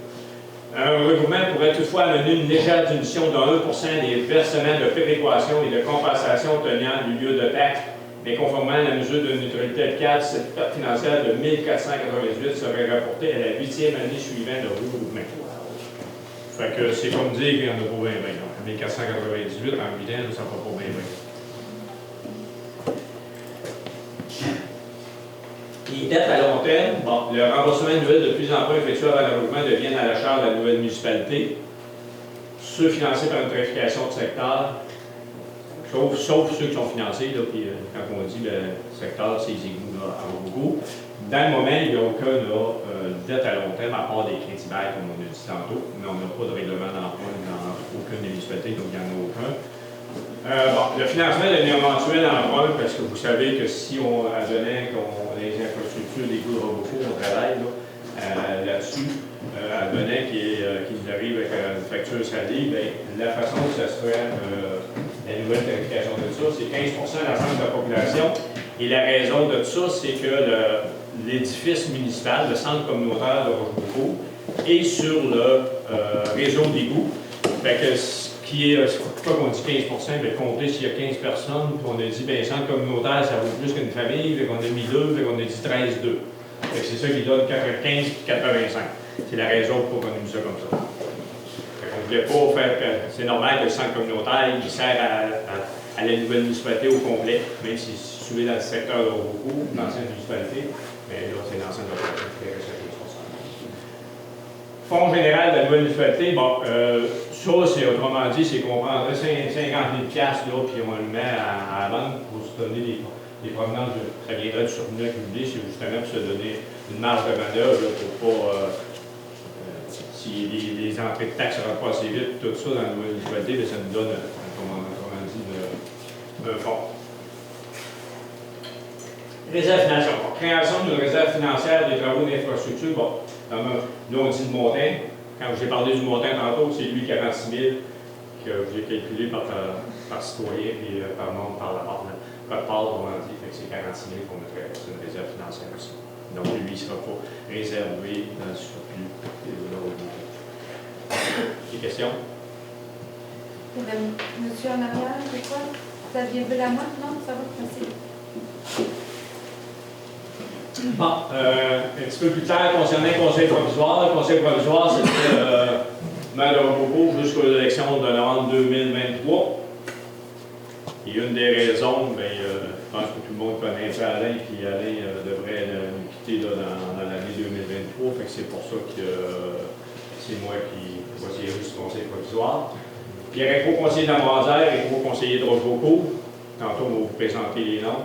Un regroupement pourrait toutefois amener une légère diminution de 1% des versements de péréquation et de compensation tenant du lieu de taxe, mais conformément à la mesure de neutralité de cadre, cette perte financière de 1498 serait rapportée à la 8e année suivante de regroupement. Fait que c'est comme dire qu'il n'y en a pas bien. Donc, 1498 en 8 ans, ça ne va pas bien. Les dettes à long terme, bon, le remboursement annuel de plus en plus effectué avant le regroupement deviennent à la charge de la nouvelle municipalité. Ceux financés par une tarification de secteur, sauf ceux qui sont financés, là, puis, quand on dit le secteur, c'est les égouts à Rococo. Dans le moment, il n'y a aucun dette à long terme, à part des crédits bails, comme on a dit tantôt, mais on n'a pas de règlement d'emprunt dans aucune des municipalités, donc il n'y en a aucun. Bon, le financement de l'éventuel emprunt, parce que vous savez que si on advenait qu'on les infrastructures des coûts de Rococo, on travaille là-dessus, advenait qu'il nous arrive avec une facture salée, bien, la façon que ça se ferait, la nouvelle tarification de ça, c'est 15% de l'ensemble de la population Et la raison de tout ça, c'est que l'édifice municipal, le centre communautaire de Rochebeaucourt, est sur le réseau d'égout. Fait que ce qui est, pourquoi on dit 15%, bien, compter s'il y a 15 personnes, puis on a dit, bien, centre communautaire, ça vaut plus qu'une famille, fait qu'on a mis 2, fait qu'on a dit 13-2. Fait que c'est ça qui donne 15 et 85. C'est la raison pour qu'on ait mis ça comme ça. Fait qu'on ne voulait pas faire que, c'est normal que le centre communautaire, il sert à la nouvelle municipalité au complet, même si c'est situé dans le secteur de Rochebeaucourt, l'ancienne municipalité, mais là, c'est l'ancienne municipalité. Fonds général de la nouvelle municipalité, bon, ça, c'est autrement dit, c'est qu'on prendrait 50 000 $, là, puis on le met à la banque pour se donner des provenances, ça viendrait du survenu accumulé, c'est justement pour se donner une marge de manœuvre là, pour pas, si les entrées de taxes ne rentrent pas assez vite, tout ça dans la nouvelle municipalité, ça nous donne, autrement dit, un fonds. Réserve financière. Bon, création d'une réserve financière des travaux d'infrastructure, bon, nous on dit le montant. Quand j'ai parlé du montant tantôt, c'est lui 46 000 que j'ai calculé par citoyen et par membre par la part. On dit, fait que c'est 46 000 qu'on mettrait sur une réserve financière aussi. Donc lui, il ne sera pas réservé dans le surplus des revenus. Des questions? Monsieur en arrière, c'est quoi? Vous aviez levé la main? Non, ça va, merci. Bon, un petit peu plus tard, concernant le conseil provisoire. Le conseil provisoire, c'était maire de Rochebeaucourt jusqu'aux élections de novembre 2023. Et une des raisons, bien, je pense que tout le monde connaît Alain, puis Alain devrait nous quitter là, dans l'année 2023. Fait que c'est pour ça que c'est moi qui vais siéger du conseil provisoire. Puis il y a un co-conseiller de la Moisère et un co-conseiller de Rochebeaucourt. Tantôt, on va vous présenter les noms.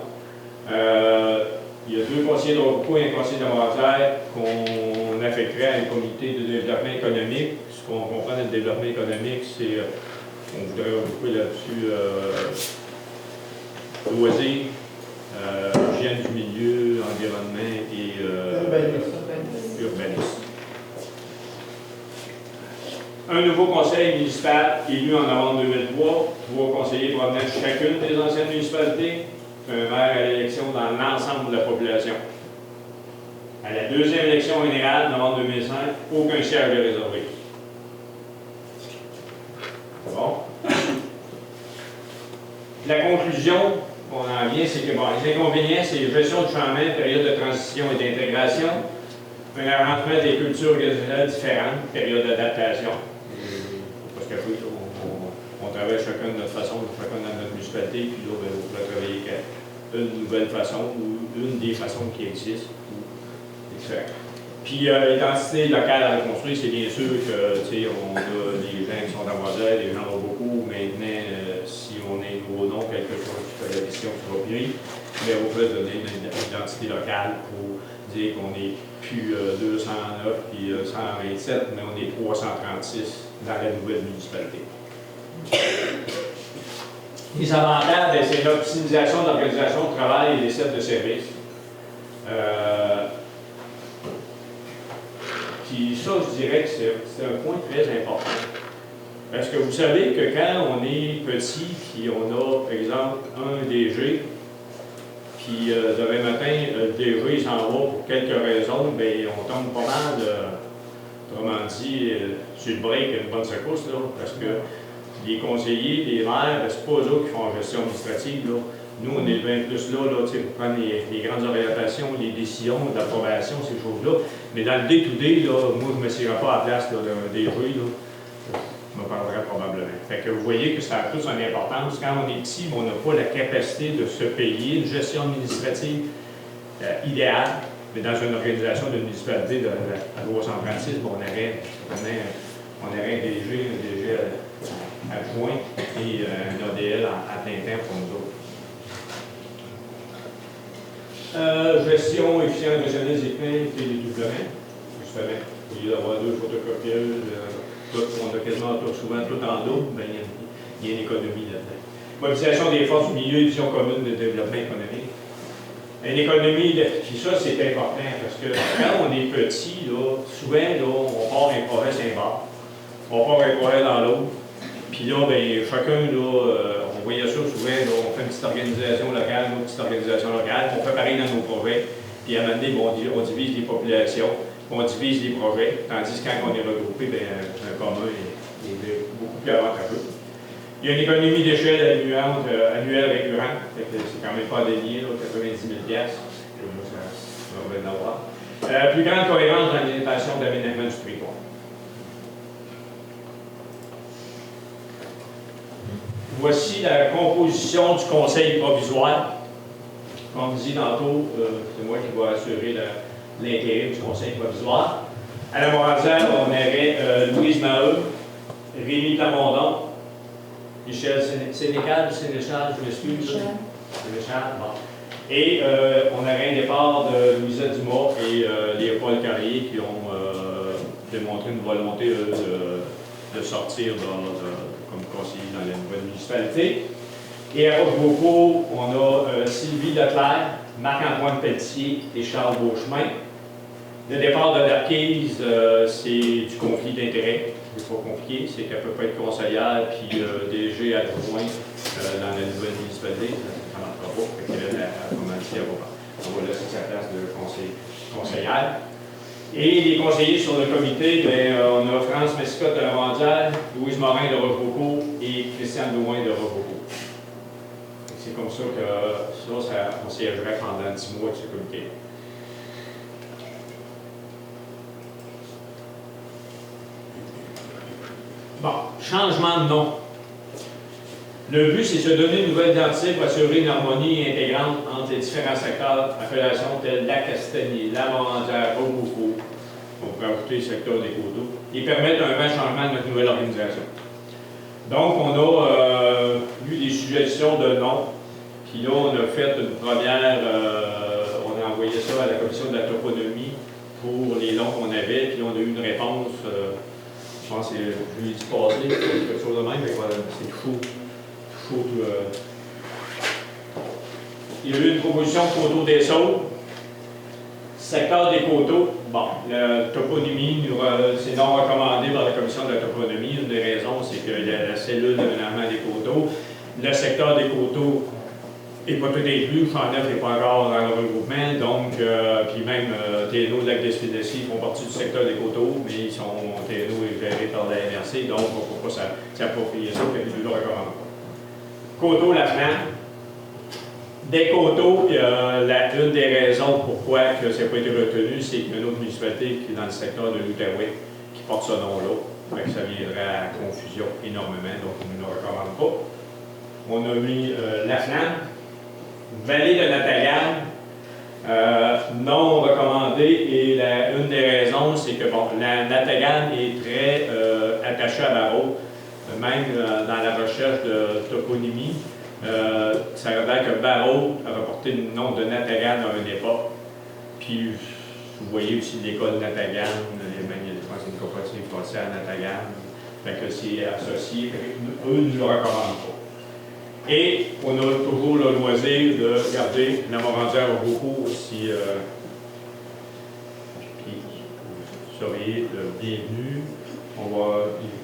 Il y a 2 conseillers de Rochebeaucourt et un conseiller de la Moisère qu'on affecterait à un comité de développement économique. Ce qu'on comprend dans le développement économique, c'est on voudrait beaucoup là-dessus loisirs, hygiène du milieu, environnement et urbanisme. Un nouveau conseil municipal élu en novembre 2003, 3 conseillers provenant de chacune des anciennes municipalités, un maire à l'élection dans l'ensemble de la population. À la 2e élection générale, novembre 2005, aucun siège n'est réservé. Bon. La conclusion, on en vient, c'est que bon, les inconvénients, c'est gestion du changement, période de transition et d'intégration, un arrangement des cultures organisationnelles différentes, période d'adaptation. Parce qu'on travaille chacun de notre façon, chacun dans notre municipalité, puis là, ben, on pourrait travailler une nouvelle façon ou une des façons qui existent. Puis l'identité locale à reconstruire, c'est bien sûr que on a des gens qui sont à Moiselle, des gens ont beaucoup. Maintenant, si on a un gros nom, quelque chose qui fait la question qui va bien, mais on peut donner une identité locale pour dire qu'on n'est plus 209 puis 127, mais on est 336 dans la nouvelle municipalité. Les avantages, c'est l'optimisation de l'organisation de travail et des centres de services. Puis ça, je dirais que c'est un point très important. Parce que vous savez que quand on est petit, puis on a, par exemple, un DG, puis demain matin, le DG il s'en va pour quelques raisons, bien, on tombe pas mal, autrement dit, sur le break, une bonne secousse, là, parce que les conseillers, les maires, c'est pas eux qui font la gestion administrative, là. Nous, on est bien plus là pour prendre les grandes orientations, les décisions d'approbation, ces choses-là. Mais dans le day-to-day, moi, je ne me serais pas à la place d'un DG, je me parlerais probablement. Fait que vous voyez que ça a toute son importance. Quand on est petit, on n'a pas la capacité de se payer une gestion administrative idéale, mais dans une organisation de municipalité à 336, on aurait un DG adjoint et un ADL à plein temps pour nous autres. Gestion efficiente de jeunesse des plaintes et des doublements. Justement, au lieu d'avoir 2 photocopieuses, on a quasiment souvent tout en double, bien, il y a une économie là-dedans. Mobilisation des forces du milieu et vision commune de développement économique. Une économie, puis ça c'est important parce que quand on est petit, là, souvent là, on part un projet sur un bar, on part un projet dans l'autre, puis là, bien, chacun, là, On voyait ça souvent, là, on fait une petite organisation locale, une autre petite organisation locale, on fait pareil dans nos projets, puis à un moment donné, on divise les populations, on divise les projets, tandis que quand on est regroupé, un commun est beaucoup plus avantageux. Il y a une économie d'échelle annuelle récurrente, c'est quand même pas dénié, 90 000 $, ça va en avoir. Plus grande cohérence dans l'orientation d'aménagement du territoire. Voici la composition du conseil provisoire. Comme dit tantôt, c'est moi qui vais assurer l'intérim du conseil provisoire. À la Morandière, on aurait Louise Maheu, Rémi Plamondon, Michel Sénécal, je m'excuse. Sénécal, bon. Et on aurait un départ de Louisa Dumas et Léopold Carrier qui ont démontré une volonté de sortir comme conseiller dans la nouvelle municipalité. Et à Roquebeaucourt, on a Sylvie Leclerc, Marc-Antoine Pelletier et Charles Beauchemin. Le départ de l'Arquise, c'est du conflit d'intérêts. C'est pas compliqué, c'est qu'elle ne peut pas être conseillère puis DG adjoint dans la nouvelle municipalité. Ça ne marchera pas. On va laisser sa place de conseillère. Et les conseillers sur le comité, on a France Mescotte de la Morandière, Louise Morin de Roquebeaucourt et Christiane Douin de Roquebeaucourt. C'est comme ça que on siégerait pendant 10 mois de ce comité. Bon, changement de nom. Le but, c'est de se donner une nouvelle identité pour assurer une harmonie intégrante entre les différents secteurs, appellations telles la Castagnier, la Morandière, Roquebeaucourt. On pourrait ajouter le secteur des coteaux. Et permettre un vrai changement de notre nouvelle organisation. Donc, on a eu des suggestions de noms. Puis là, on a fait une première, on a envoyé ça à la commission de la toponymie pour les noms qu'on avait. Puis on a eu une réponse, je pense que c'est jeudi passé, quelque chose de même, mais c'est chaud. Il y a eu une proposition de coteaux des Saules. Secteur des coteaux, bon, la toponymie, c'est non recommandé par la commission de la toponymie. Une des raisons, c'est qu'il y a la cellule d'aménagement des coteaux. Le secteur des coteaux n'est pas tout inclus. Champ-Neuf n'est pas encore dans le regroupement. Donc, puis même TNO, Lac d'Espédécy font partie du secteur des coteaux, mais TNO est géré par la MRC, donc on ne peut pas s'approprier ça, puis nous le recommandons. Coteaux Laflamme. Des coteaux, une des raisons pourquoi que ça n'a pas été retenu, c'est qu'il y a une autre municipalité qui est dans le secteur de l'Outaouais qui porte ce nom-là. Ça viendrait à confusion énormément, donc on ne le recommande pas. On a mis Laflamme. Vallée de Natagane, non recommandé, et une des raisons, c'est que la Natagane est très attachée à Barreau, même dans la recherche de toponymie. Ça révèle que Barreau a rapporté le nom de Natagane à une époque. Puis, vous voyez aussi l'école Natagane, je pense que c'est une coopérative foncière à Natagane. Fait que c'est associé. Eux ne le recommandent pas. Et on a toujours le loisir de garder la Morandière au Roquebeaucourt aussi. Vous seriez le bienvenu. On va,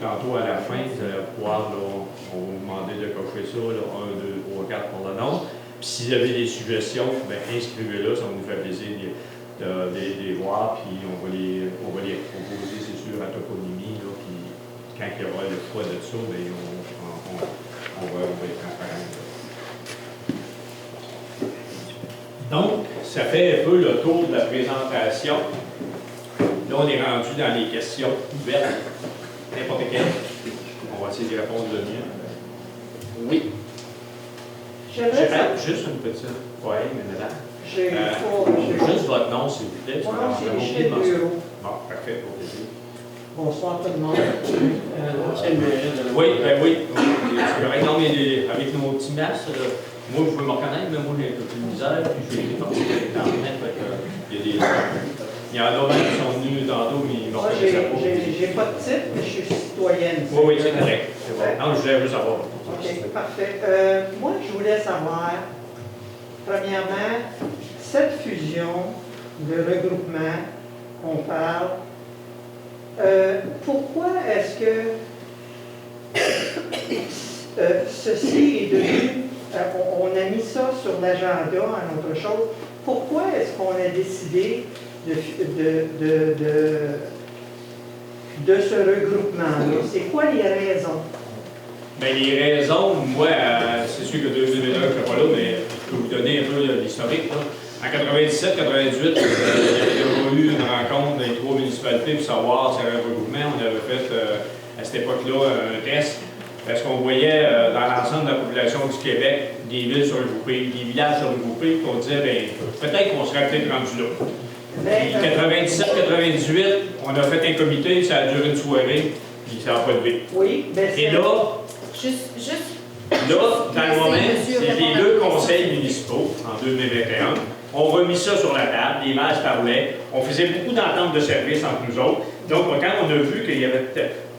tantôt à la fin, vous allez pouvoir, on va vous demander de cocher ça, 1, 2, 3, 4 pour le nom. Puis si vous avez des suggestions, inscrivez-le, ça va nous faire plaisir de les voir, puis on va les proposer, c'est sûr, à toponymie, là, puis quand il y aura le choix de ça, on va être transparent. Donc, ça fait un peu le tour de la présentation. Là, on est rendu dans les questions ouvertes, n'importe quelle. On va essayer de répondre le mieux. Oui. Juste une petite poème, madame. Juste votre nom, s'il vous plaît. Mon nom, c'est Michel Bureau. Bon, parfait, pour plaisir. Bonsoir tout le monde. Oui, oui. C'est correct. Non, mais avec nos petits masques, moi, je veux me reconnaître, mais moi, j'ai un peu plus de misère, puis je vais les partir avec l'Internet. Il y en a même qui sont venus tantôt, mais ils vont pas j'ai pas de titre, mais je suis citoyenne. Oui, c'est correct. Non, je voulais juste savoir. OK, parfait. Moi, je voulais savoir, premièrement, cette fusion de regroupement qu'on parle, pourquoi est-ce que ceci est devenu, on a mis ça sur l'agenda en autre chose. Pourquoi est-ce qu'on a décidé de ce regroupement-là? C'est quoi les raisons? Bien, les raisons, moi, c'est sûr que 2021, je ne suis pas là, mais je peux vous donner un peu l'historique. En 97-98, il y avait eu une rencontre dans les 3 municipalités pour savoir si il y avait un regroupement. On avait fait, à cette époque-là, un test, parce qu'on voyait dans l'ensemble de la population du Québec des villes sur le groupé, des villages sur le groupé, qu'on disait, bien, peut-être qu'on serait peut-être rendu là. Puis 97-98, on a fait un comité, ça a duré une soirée, puis ça n'a pas levé. Oui, bien et là, là, dans le moment, c'est les 2 conseils municipaux, en 2021, on remis ça sur la table, les maires parlaient, on faisait beaucoup d'ententes de service entre nous autres. Donc, quand on a vu qu'il y avait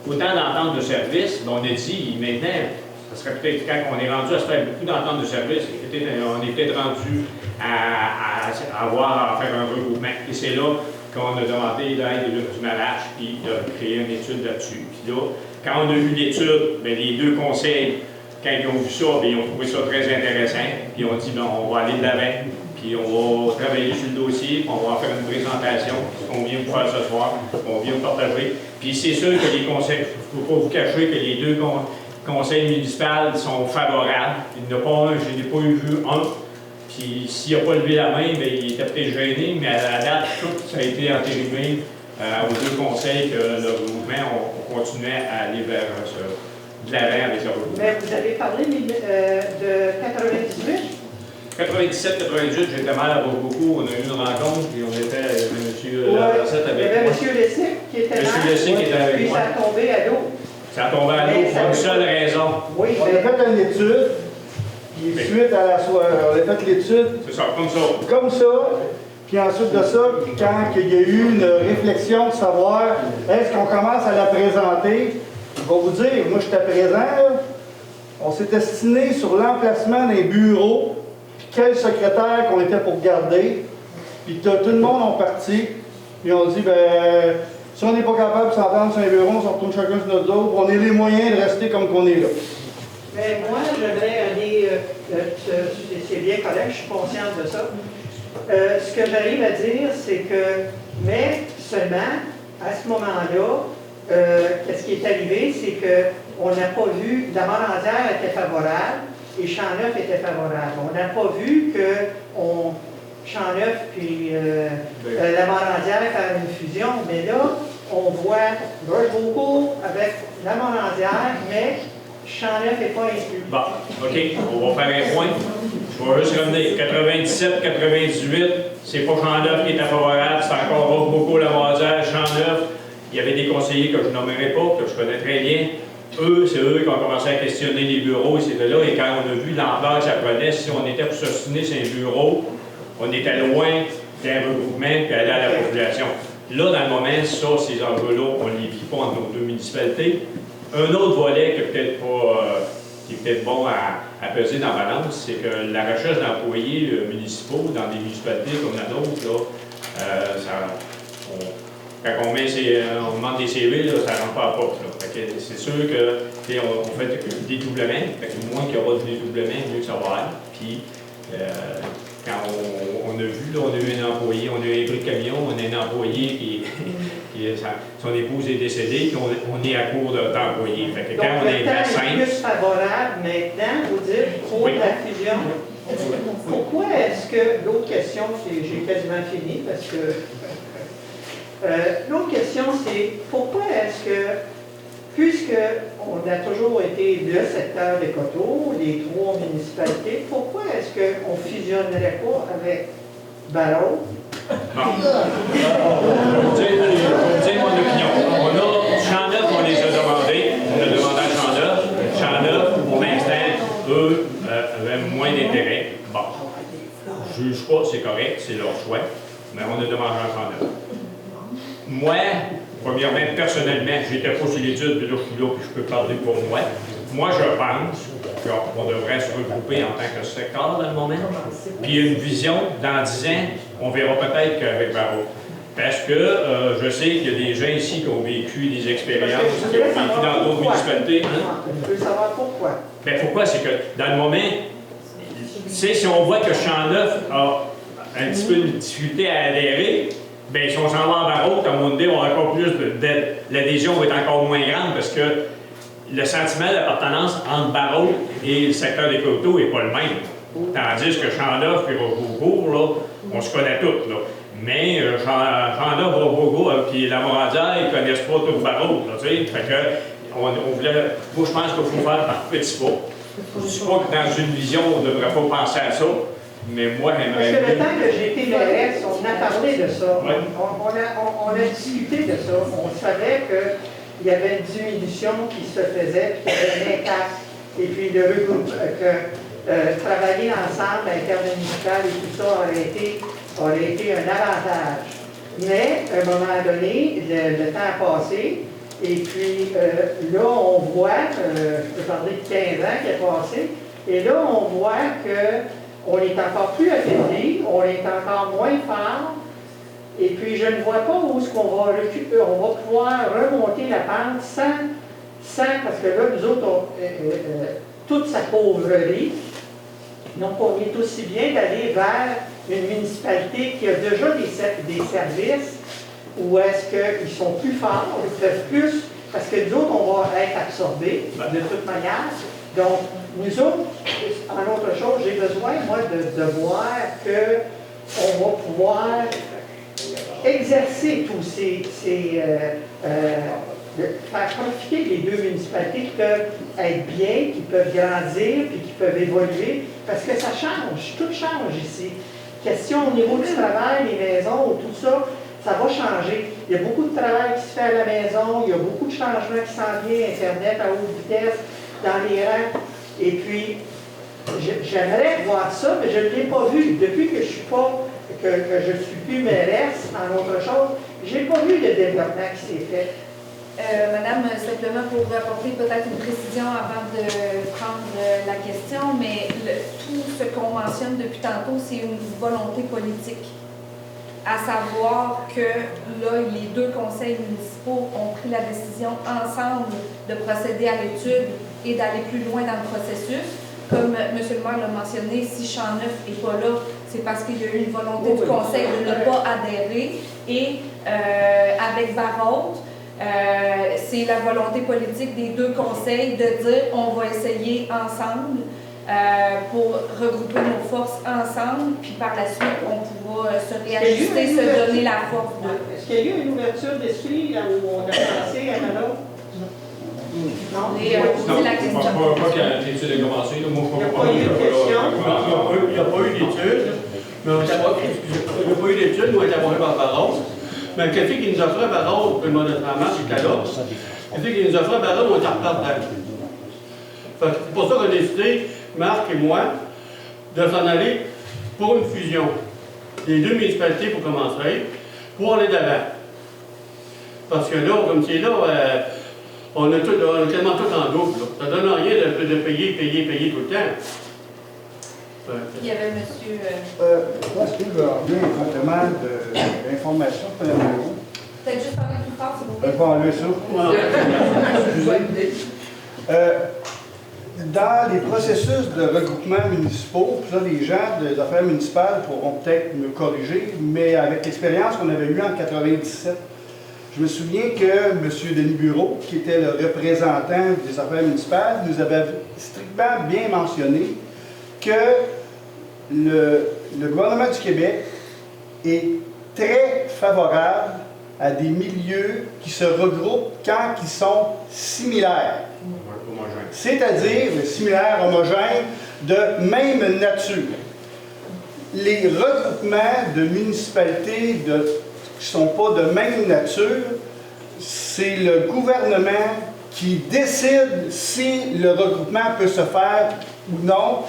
autant d'ententes de service, on a dit, maintenant, ça serait peut-être, quand on est rendu à se faire beaucoup d'ententes de service, on est peut-être rendu à faire un regroupement. Et c'est là qu'on a demandé l'aide du Malache, puis de créer une étude là-dessus. Puis là, quand on a vu l'étude, les 2 conseils, quand ils ont vu ça, ils ont trouvé ça très intéressant, puis on dit, on va aller de l'avant, puis on va travailler sur le dossier, puis on va faire une présentation, qu'on vient vous faire ce soir, on vient vous partager. Puis c'est sûr que les conseils, il ne faut pas vous cacher que les 2 conseils municipaux sont favorables. Il n'y en a pas un, je n'ai pas vu un. Puis s'il n'a pas levé la main, il était peut-être gêné, mais à la date, tout ça a été entérimé aux 2 conseils que le mouvement, on continuait à aller vers de l'avant avec le regroupement. Mais vous avez parlé de 98? 97-98, j'étais mal à beaucoup. On a eu une rencontre, puis on était avec M. Laversette avec moi. Il y avait M. Lessic qui était là. M. Lessic qui était avec moi. Puis ça a tombé à l'eau. Ça a tombé à l'eau pour une seule raison. Oui, on a fait une étude, puis suite à la soirée, on a fait l'étude. C'est ça, comme ça. Comme ça, puis ensuite de ça, quand il y a eu une réflexion de savoir, est-ce qu'on commence à la présenter, je vais vous dire, moi j'étais présent, là, on s'est destiné sur l'emplacement des bureaux, quel secrétaire qu'on était pour garder, puis tout le monde est parti, puis on dit, ben, si on n'est pas capable de s'entendre sur un bureau, on se retourne chacun sur notre dos, on a les moyens de rester comme qu'on est là. Mais moi, j'aimerais aller, c'est bien correct, je suis consciente de ça. Ce que j'arrive à dire, c'est que, mais seulement, à ce moment-là, qu'est-ce qui est arrivé, c'est qu'on n'a pas vu, la Morandière était favorable, et Champ-Neuf était favorable. On n'a pas vu que Champ-Neuf puis la Morandière faire une fusion, mais là, on voit Rochebeaucourt avec la Morandière, mais Champ-Neuf n'est pas inclus. Bon, OK, on va faire un point. Je vais juste revenir. 97-98, c'est pas Champ-Neuf qui était favorable, c'est encore Rochebeaucourt, la Morandière, Champ-Neuf. Il y avait des conseillers que je nommerai pas, que je connais très bien. C'est eux qui ont commencé à questionner les bureaux, et c'est de là, et quand on a vu l'ampleur que ça prenait, si on était pour s'ostiner sur un bureau, on était loin d'un regroupement et aller à la population. Là, dans le moment, ça, ces enjeux-là, on ne les vit pas entre nos 2 municipalités. Un autre volet qui est peut-être bon à peser dans la balance, c'est que la recherche d'employés municipaux dans des municipalités comme la nôtre, là, quand on demande des CV, là, ça ne rentre pas à porte. C'est sûr qu'on fait des dédoublements. Moins qu'il y aura de dédoublements, mieux que ça va être. Puis, quand on a vu, là, on a eu un employé, on a eu un prix de camion, on a un employé son épouse est décédée, puis on est à court d'employés. Donc, quand on est à 5. Le temps est plus favorable maintenant, vous dites, pour la fusion. Pourquoi est-ce que, l'autre question, j'ai quasiment fini, parce que l'autre question, c'est pourquoi est-ce que, puisqu'on a toujours été le secteur des coteaux, les 3 municipalités, pourquoi est-ce qu'on ne fusionnerait pas avec Barreau? Bon. Je vais vous dire mon opinion. Champ-Neuf, on les a demandés. On a demandé à Champ-Neuf. Champ-Neuf, pour l'instant, eux, avaient moins d'intérêt. Bon. Je ne juge pas, c'est correct, c'est leur choix. Mais on a demandé à Champ-Neuf. Moi, premièrement, personnellement, je n'étais pas sur l'étude, puis là, je suis là, puis je peux parler pour moi. Moi, je pense qu'on devrait se regrouper en tant que secteur dans le moment. Puis une vision, dans 10 ans, on verra peut-être qu'avec Barreau. Parce que je sais qu'il y a des gens ici qui ont vécu des expériences, qui ont vécu dans d'autres municipalités. Hein? Je veux savoir pourquoi. Bien, pourquoi? C'est que dans le moment, tu sais, si on voit que Champ-Neuf a un petit peu de difficulté à adhérer, bien, si on s'en va en barreau, comme on dit, on a encore plus d'aide. L'adhésion va être encore moins grande parce que le sentiment d'appartenance entre barreau et le secteur des coteaux n'est pas le même. Tandis que Champ-Neuf et Rochebeaucourt, là, on se connaît tous, là. Mais Champ-Neuf, Rochebeaucourt et la Morandière, ils ne connaissent pas tout le barreau, là, tu sais. Fait que, on voulait, moi, je pense qu'il faut faire par petits pas. Je ne dis pas que dans une vision, on ne devrait pas penser à ça, mais moi, j'aimerais Parce que le temps que j'ai été mairesse, on a parlé de ça. Ouais. On a discuté de ça. On savait qu'il y avait une diminution qui se faisait, puis qu'il y avait un impact. Et puis, travailler ensemble, intermunicipal et tout ça aurait été un avantage. Mais, à un moment donné, le temps a passé. Et puis, là, on voit, je peux parler de 15 ans qui est passé, et là, on voit qu'on est encore plus affaibli, on est encore moins fort, et puis je ne vois pas où est-ce qu'on va récupérer, on va pouvoir remonter la pente sans parce que là, nous autres, toute sa pauvreté, donc on est aussi bien d'aller vers une municipalité qui a déjà des services, ou est-ce qu'ils sont plus forts, ils peuvent plus, parce que nous autres, on va être absorbés de toute manière. Donc, nous autres, en autre chose, j'ai besoin, moi, de voir qu'on va pouvoir exercer tous faire profiter les deux municipalités qui peuvent être bien, qui peuvent grandir, puis qui peuvent évoluer, parce que ça change, tout change ici. Question au niveau du travail, les maisons, tout ça, ça va changer. Il y a beaucoup de travail qui se fait à la maison, il y a beaucoup de changements qui s'en viennent, Internet à haute vitesse, dans les rangs. Et puis, j'aimerais voir ça, mais je ne l'ai pas vu. Depuis que je suis plus mairesse, en autre chose, je n'ai pas vu de développement qui s'est fait. Madame, simplement pour apporter peut-être une précision avant de prendre la question, mais tout ce qu'on mentionne depuis tantôt, c'est une volonté politique. À savoir que là, les deux conseils municipaux ont pris la décision ensemble de procéder à l'étude et d'aller plus loin dans le processus. Comme M. le maire l'a mentionné, si Champ-Neuf n'est pas là, c'est parce qu'il y a eu une volonté du conseil de ne pas adhérer. Et avec Barrault, c'est la volonté politique des deux conseils de dire on va essayer ensemble pour regrouper nos forces ensemble, puis par la suite, on pourra se réajuster, se donner la force. Est-ce qu'il y a eu une ouverture d'esprit là où on a pensé à Manon? Non, c'est la question. Pas que l'étude a commencé. Il n'y a pas eu de question. Il n'y a pas eu d'études. Il n'y a pas eu d'études, nous, on a été approchés par Barrault. Mais quelqu'un qui nous offrait Barrault, le mois de traitement, c'était là. Quelqu'un qui nous offrait Barrault, on était en retard. C'est pour ça qu'on a décidé, Marc et moi, de s'en aller pour une fusion. Les deux municipalités pour commencer, pour aller d'avant. Parce que là, comme c'est là, on a tellement tout en double. Là. Ça ne donne rien de payer tout le temps. Il y avait monsieur... Moi, est-ce que je vais enlever un complément d'information pour le bureau? Peut-être juste parler plus fort, s'il vous plaît. Je vais enlever ça. Excusez. Dans les processus de regroupement municipaux, puis là, les gens des affaires municipales pourront peut-être me corriger, mais avec l'expérience qu'on avait eue en 1997, je me souviens que M. Denis Bureau, qui était le représentant des affaires municipales, nous avait strictement bien mentionné que le gouvernement du Québec est très favorable à des milieux qui se regroupent quand ils sont similaires. C'est-à-dire similaires, homogènes, de même nature. Les regroupements de municipalités qui ne sont pas de même nature, c'est le gouvernement qui décide si le regroupement peut se faire ou non.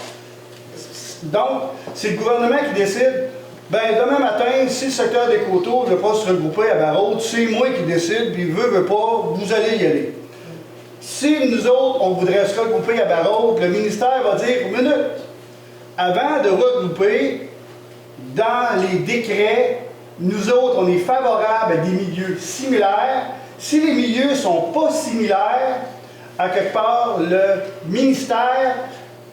Donc, c'est le gouvernement qui décide. Ben demain matin, si le secteur des coteaux ne veut pas se regrouper à Barrault, c'est moi qui décide, puis veut pas, vous allez y aller. Si nous autres, on voudrait se regrouper à Barrault, le ministère va dire, minute, avant de regrouper, dans les décrets, nous autres, on est favorable à des milieux similaires. Si les milieux ne sont pas similaires, à quelque part, le ministère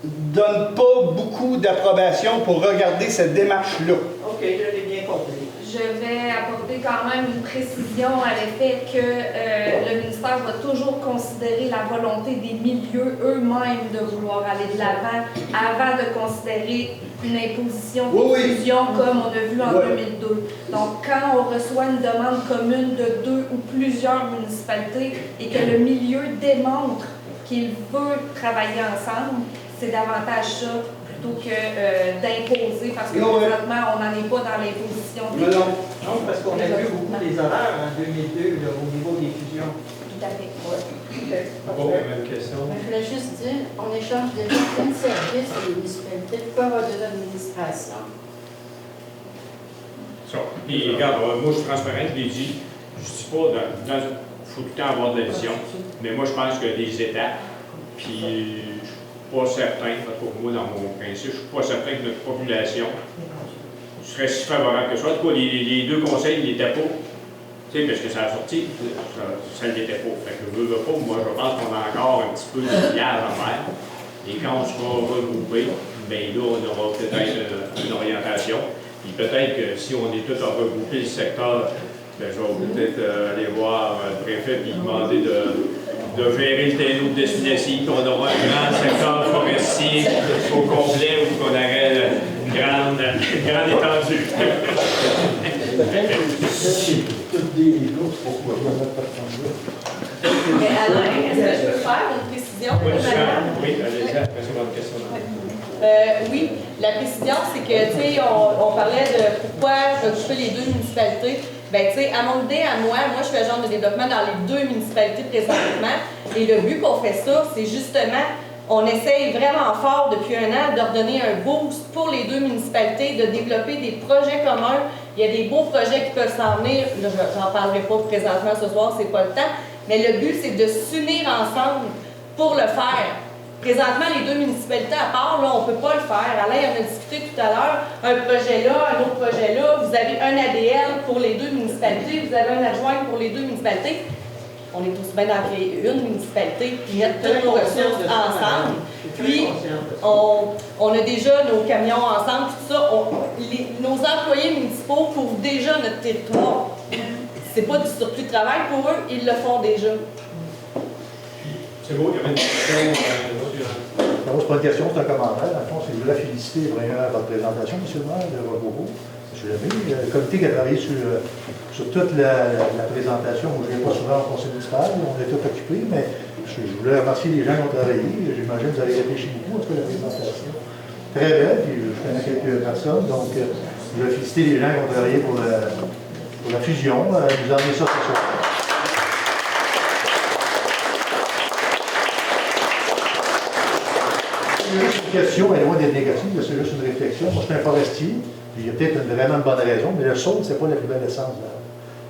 ne donne pas beaucoup d'approbation pour regarder cette démarche-là. OK, je l'ai bien compris. Je vais apporter quand même une précision à l'effet que le ministère va toujours considérer la volonté des milieux eux-mêmes de vouloir aller de l'avant avant de considérer une imposition d'inclusion comme on a vu en 2002. Donc, quand on reçoit une demande commune de 2 ou plusieurs municipalités et que le milieu démontre qu'il veut travailler ensemble, c'est davantage ça plutôt que d'imposer, parce que présentement, on n'en est pas dans l'imposition. Non, parce qu'on a vu beaucoup des horaires en 2002 là, au niveau des fusions. Tout à fait. Même question. Je voulais juste dire, on échange déjà plein de services aux municipalités par au-delà de l'administration. Puis, regarde, moi, je suis transparent, je l'ai dit. Je ne dis pas, il faut tout le temps avoir de la vision, mais moi, je pense qu'il y a des étapes. Puis, je ne suis pas certain, pour moi, dans mon principe, je ne suis pas certain que notre population serait si favorable que ça. En tout cas, les deux conseils, ils n'étaient pas. Tu sais, parce que ça a sorti, ça ne l'était pas. Fait que veux pas, moi, je pense qu'on a encore un petit peu de pillage à faire. Et quand on sera regroupé, bien là, on aura peut-être une orientation. Puis peut-être que si on est tous à regrouper le secteur, bien, je vais peut-être aller voir le préfet et demander de gérer le terrain de Despinacy, qu'on aura un grand secteur forestier au complet ou qu'on aurait une grande étendue. Mais Alain, est-ce que je peux faire une précision? Oui, allez-y, après c'est votre question. Oui, la précision, c'est que, tu sais, on parlait de pourquoi occuper les deux municipalités. Bien, tu sais, à mon idée, à moi, je fais genre de développement dans les deux municipalités présentement. Et le but qu'on fait ça, c'est justement, on essaye vraiment fort depuis un an de redonner un boost pour les deux municipalités, de développer des projets communs. Il y a des beaux projets qui peuvent s'en venir. Là, j'en parlerai pas présentement ce soir, c'est pas le temps. Mais le but, c'est de s'unir ensemble pour le faire. Présentement, les deux municipalités à part, là, on ne peut pas le faire. Alain en a discuté tout à l'heure. Un projet là, un autre projet là. Vous avez un ADL pour les deux municipalités, vous avez un adjoint pour les deux municipalités. On est tous bien d'en créer une municipalité, puis mettre toutes nos ressources ensemble. Puis, on a déjà nos camions ensemble, tout ça. Nos employés municipaux couvrent déjà notre territoire. C'est pas du surplus de travail pour eux, ils le font déjà. C'est beau, il y avait une question. Non, c'est pas une question, c'est un commentaire. Dans le fond, je voulais féliciter vraiment votre présentation, M. le maire, de votre propos. Le comité qui a travaillé sur toute la présentation, moi je ne viens pas souvent au conseil municipal, on est tous occupés, mais je voulais remercier les gens qui ont travaillé. J'imagine que vous avez réfléchi beaucoup à ce que la présentation. Très belle, puis je connais quelques personnes, donc je voulais féliciter les gens qui ont travaillé pour la fusion. Nous emmener ça ce soir. C'est juste une question, elle est loin d'être négative, c'est juste une réflexion. Moi, je suis un forestier, puis il y a peut-être vraiment une bonne raison, mais le saule, c'est pas la plus belle essence.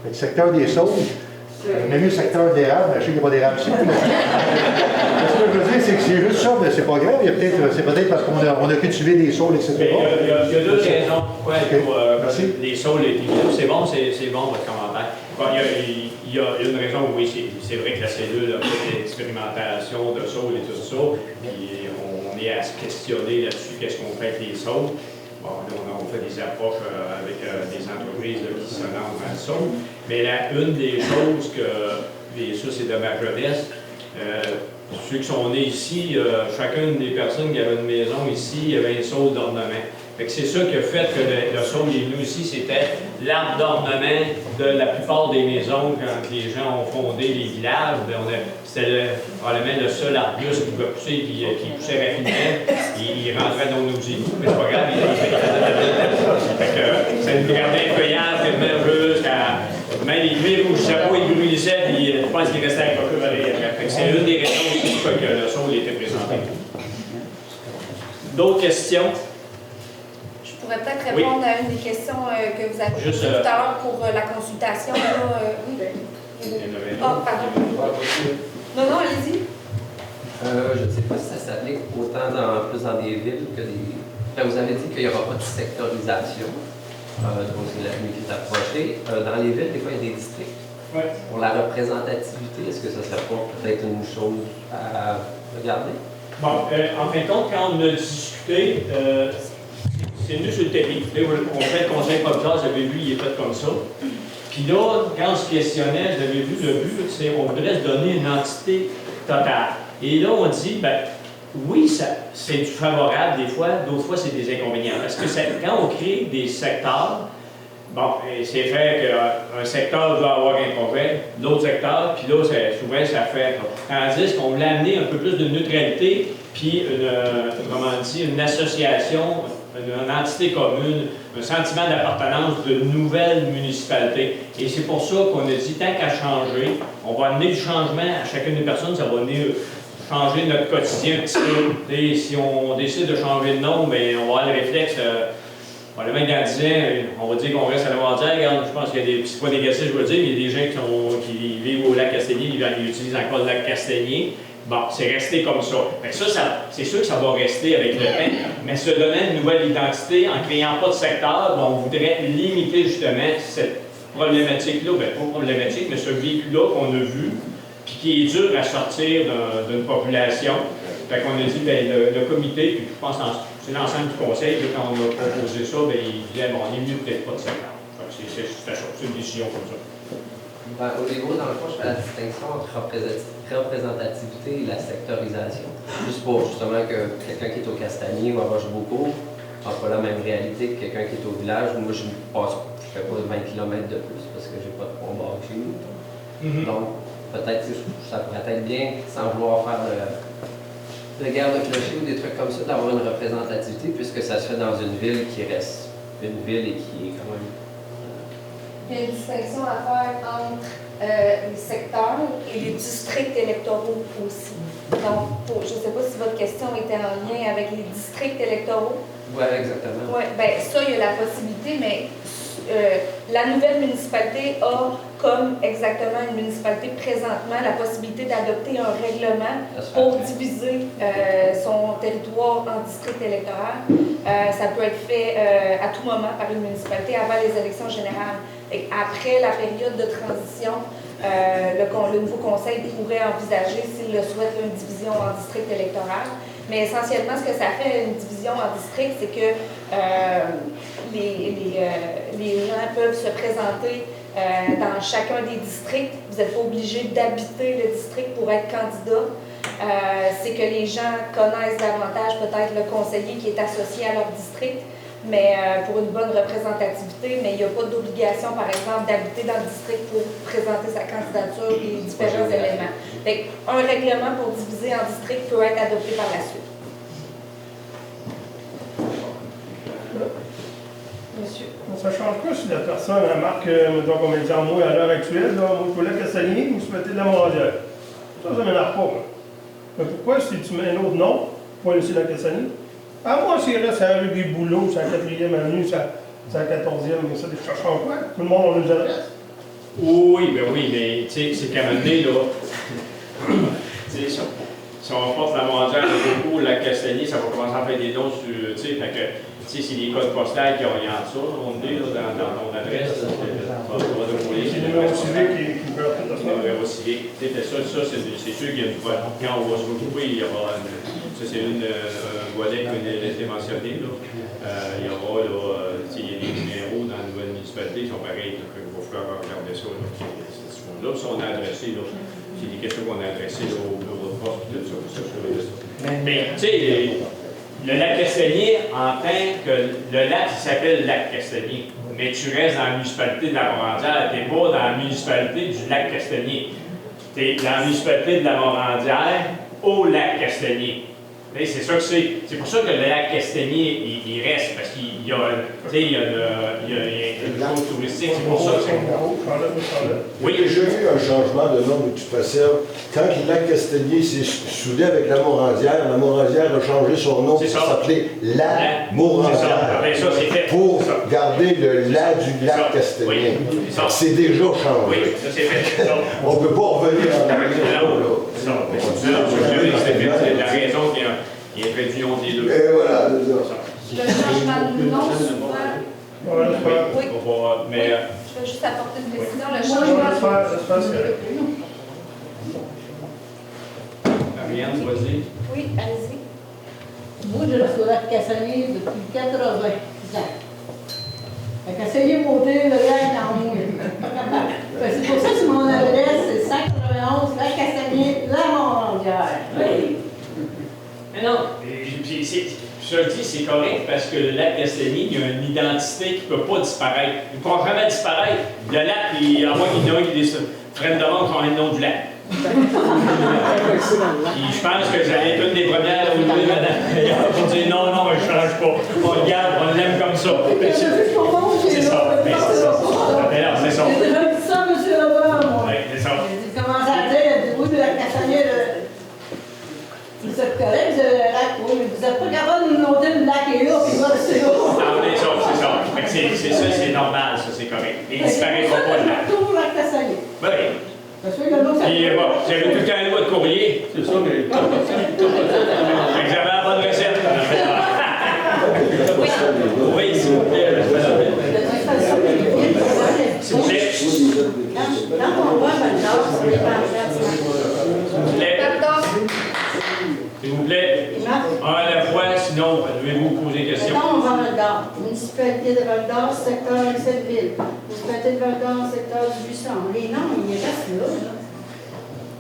Le secteur des saules, même le secteur d'érable, je sais qu'il n'y a pas d'érable ici. Ce que je veux dire, c'est que c'est juste ça, mais c'est pas grave. C'est peut-être parce qu'on a cultivé des saules, etc. Il y a deux raisons pourquoi les saules étaient mis. C'est bon votre commentaire. Bon, il y a une raison, oui, c'est vrai que la cellule a fait l'expérimentation de saules et tout ça, puis on est à se questionner là-dessus, qu'est-ce qu'on fait avec les saules. Bon, on fait des approches avec des entreprises qui se lancent dans le saule. Mais une des choses et ça c'est de ma jeunesse, ceux qui sont nés ici, chacune des personnes qui avait une maison ici, il y avait un saule d'ornement. C'est ça qui a fait que le saule est venu ici, c'était l'arbre d'ornement de la plupart des maisons quand les gens ont fondé les villages. C'était probablement le seul arbuste qui pouvait pousser, qui poussait rapidement. Il rentrait dans nos égouts, mais c'est pas grave, ça nous gardait feuillage, tellement jusqu'à. Même les cuirs où le chapeau il brûlissait, puis je pense qu'il restait accroché vers les après. C'est une des raisons aussi pourquoi le saule était présenté. D'autres questions? Je pourrais peut-être répondre à une des questions que vous avez posées tout à l'heure pour la consultation. Oui. Oh, pardon. Non, allez-y. Je ne sais pas si ça s'applique autant plus dans des villes que des. Enfin, vous avez dit qu'il n'y aura pas de sectorisation. donc c'est la nuit qui est approchée. Dans les villes, des fois, il y a des districts. Ouais. Pour la représentativité, est-ce que ça serait pas peut-être une chose à regarder? Bon, en fin de compte, quand on a discuté, c'est venu sur le tapis. On fait le conseil provisoire, vous avez vu, il est fait comme ça. Puis là, quand on se questionnait, vous avez vu, le but, c'est qu'on voudrait se donner une entité totale. Et là, on dit, ben, oui, c'est du favorable des fois, d'autres fois, c'est des inconvénients. Parce que quand on crée des secteurs, bon, c'est fait qu'un secteur doit avoir un projet, l'autre secteur, puis là, souvent, ça fait. Tandis qu'on voulait amener un peu plus de neutralité, puis une association, une entité commune, un sentiment d'appartenance de nouvelles municipalités. Et c'est pour ça qu'on a dit, tant qu'à changer, on va amener du changement à chacune des personnes, ça va venir changer notre quotidien un petit peu. Et si on décide de changer de nom, bien, on va avoir le réflexe. Le mec dans 10 ans, on va dire qu'on reste à la mondiale. Regarde, je pense qu'il y a des. C'est pas négatif, je veux dire, mais il y a des gens qui vivent au lac Castagnier, ils utilisent encore le lac Castagnier. Bon, c'est resté comme ça. C'est sûr que ça va rester avec le temps, mais se donner une nouvelle identité en ne créant pas de secteur, on voudrait limiter justement cette problématique-là. Bien, pas problématique, mais ce véhicule-là qu'on a vu, puis qui est dur à sortir d'une population. Fait qu'on a dit, bien, le comité, puis je pense que c'est l'ensemble du conseil, là, quand on a proposé ça, bien, il disait, bon, on est mieux peut-être pas de secteur. C'est une décision comme ça. Ben, au niveau, dans le fond, je fais la distinction entre représentativité et la sectorisation. Juste pour justement que quelqu'un qui est au Castagnier ou à Rochebeaucourt n'a pas la même réalité que quelqu'un qui est au village. Moi, je ne fais pas 20 km de plus parce que j'ai pas de pont barre chez nous. Donc, peut-être ça pourrait être bien, sans vouloir faire de guerre de clocher ou des trucs comme ça, d'avoir une représentativité puisque ça se fait dans une ville qui reste une ville et qui est quand même. Il y a une distinction à faire entre les secteurs et les districts électoraux aussi. Donc, je ne sais pas si votre question était en lien avec les districts électoraux. Oui, exactement. Oui, bien ça, il y a la possibilité, mais la nouvelle municipalité a, comme exactement une municipalité présentement, la possibilité d'adopter un règlement pour diviser son territoire en district électoral. Ça peut être fait à tout moment par une municipalité avant les élections générales. Et après la période de transition, le nouveau conseil pourrait envisager, s'il le souhaite, une division en district électoral. Mais essentiellement, ce que ça fait, une division en district, c'est que les gens peuvent se présenter dans chacun des districts. Vous n'êtes pas obligé d'habiter le district pour être candidat. C'est que les gens connaissent davantage peut-être le conseiller qui est associé à leur district, mais pour une bonne représentativité, mais il n'y a pas d'obligation, par exemple, d'habiter dans le district pour présenter sa candidature et différents éléments. Fait un règlement pour diviser en district peut être adopté par la suite. Monsieur. Ça change quoi si la personne, elle marque, mettons comme exemple, moi, à l'heure actuelle, là, moi, pour la Castagnier, vous souhaitez de la mondiale. Ça m'énerve pas, moi. Mais pourquoi, si tu mets un autre nom, pas laisser la Castagnier? Ah, moi, s'il reste avec des boulots, c'est la 4e avenue, c'est la 14e, mais ça change quoi? Tout le monde, on nous adresse? Oui, mais tu sais, c'est qu'à un moment donné, là, tu sais, si on porte la mondiale beaucoup, la Castagnier, ça va commencer à faire des dons sur, tu sais, fait que, tu sais, c'est les codes postales qui orientent ça, on dit, là, dans ton adresse, c'est le numéro civique qui peut être le numéro civique. Tu sais, ça, c'est sûr qu'il y a une fois, quand on va se retrouver, il y aura ça, c'est un volet qui a été mentionné, là. Il y aura, là, il y a des numéros dans la nouvelle municipalité qui sont pareils, donc il va falloir regarder ça, là, là. Ça, on a adressé, là, c'est des questions qu'on a adressées, là, au bureau de poste, tout ça. Mais, tu sais, le lac Castagnier, en tant que le lac, il s'appelle lac Castagnier, mais tu restes dans la municipalité de la Morandière, tu n'es pas dans la municipalité du lac Castagnier. Tu es dans la municipalité de la Morandière au lac Castagnier. C'est ça que c'est. C'est pour ça que le lac Castagnier, il reste, parce qu'il y a, il y a une zone touristique. C'est pour ça que c'est. Oui, j'ai vu un changement de nom de toute façon. Quand le lac Castagnier s'est soudé avec la Morandière a changé son nom pour s'appeler la Morandière. Pour garder le la du lac Castagnier. C'est déjà changé. Oui, ça c'est fait. On ne peut pas revenir en arrière. C'est la raison qui est réduit entre les deux. Et voilà, le changement de nom, souvent, Oui. Mais, Je vais juste apporter une précision. Le J'espère changement. que c'est correct. Marianne, vas-y. Oui, allez-y. Moi, je reste au lac Cassanier depuis 80 ans. Fait qu'essayez de monter le lac en moins. C'est pour ça que mon adresse, c'est 191 lac Cassanier, la Montrandière. Oui. Mais non, je le dis, c'est correct parce que le lac Castagny, il y a une identité qui ne peut pas disparaître. Il ne pourra jamais disparaître. Le lac, à moins qu'il y ait des frères de demande qui ont le nom du lac. Puis je pense que j'allais être une des premières à vous dire, madame, pour dire non, non, je ne change pas. On le garde, on l'aime comme ça. C'est ça. Mais non, c'est ça. J'ai déjà dit ça, M. Leblanc, moi. Oui, c'est ça. J'ai commencé à dire, oui, le lac Cassanier, vous êtes correct, vous avez le lac, oui, mais vous n'êtes pas capable de nous noter le lac est là, puis il va rester là. Ah, mais ça, c'est ça. C'est ça, c'est normal, ça, c'est correct. Il ne disparaîtra pas le lac. Toujours le lac Cassanier. Oui. Puis, bon, j'avais tout le temps un mot de courrier. C'est ça, mais. J'avais la bonne recette. Oui, s'il vous plaît. S'il vous plaît. Quand on voit Val d'Or, c'est les S'il vous plaît. Un à la fois, sinon, devez-vous poser des questions. Mettons, on va à Val d'Or. Municipalité de Val d'Or, secteur Excelleville. Municipalité de Val d'Or, secteur du Buisson. Les noms, ils restent là.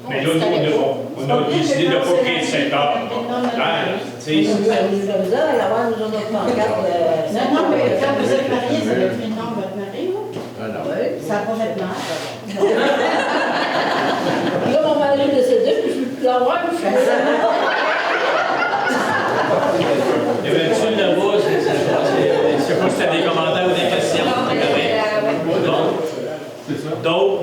Mais là, nous, on a décidé de ne pas créer de secteur. C'est comme ça, il y avoir une autre pancarte. Non, mais quand vous êtes mariés, ça va être le nom de votre mari, vous? Ah non. Ça n'a pas fait mal. Là, mon mari est décédé, puis je ne peux plus l'avoir, je fais ça. Il y avait une là-bas, je ne sais pas si tu as des commentaires ou des questions. D'autres?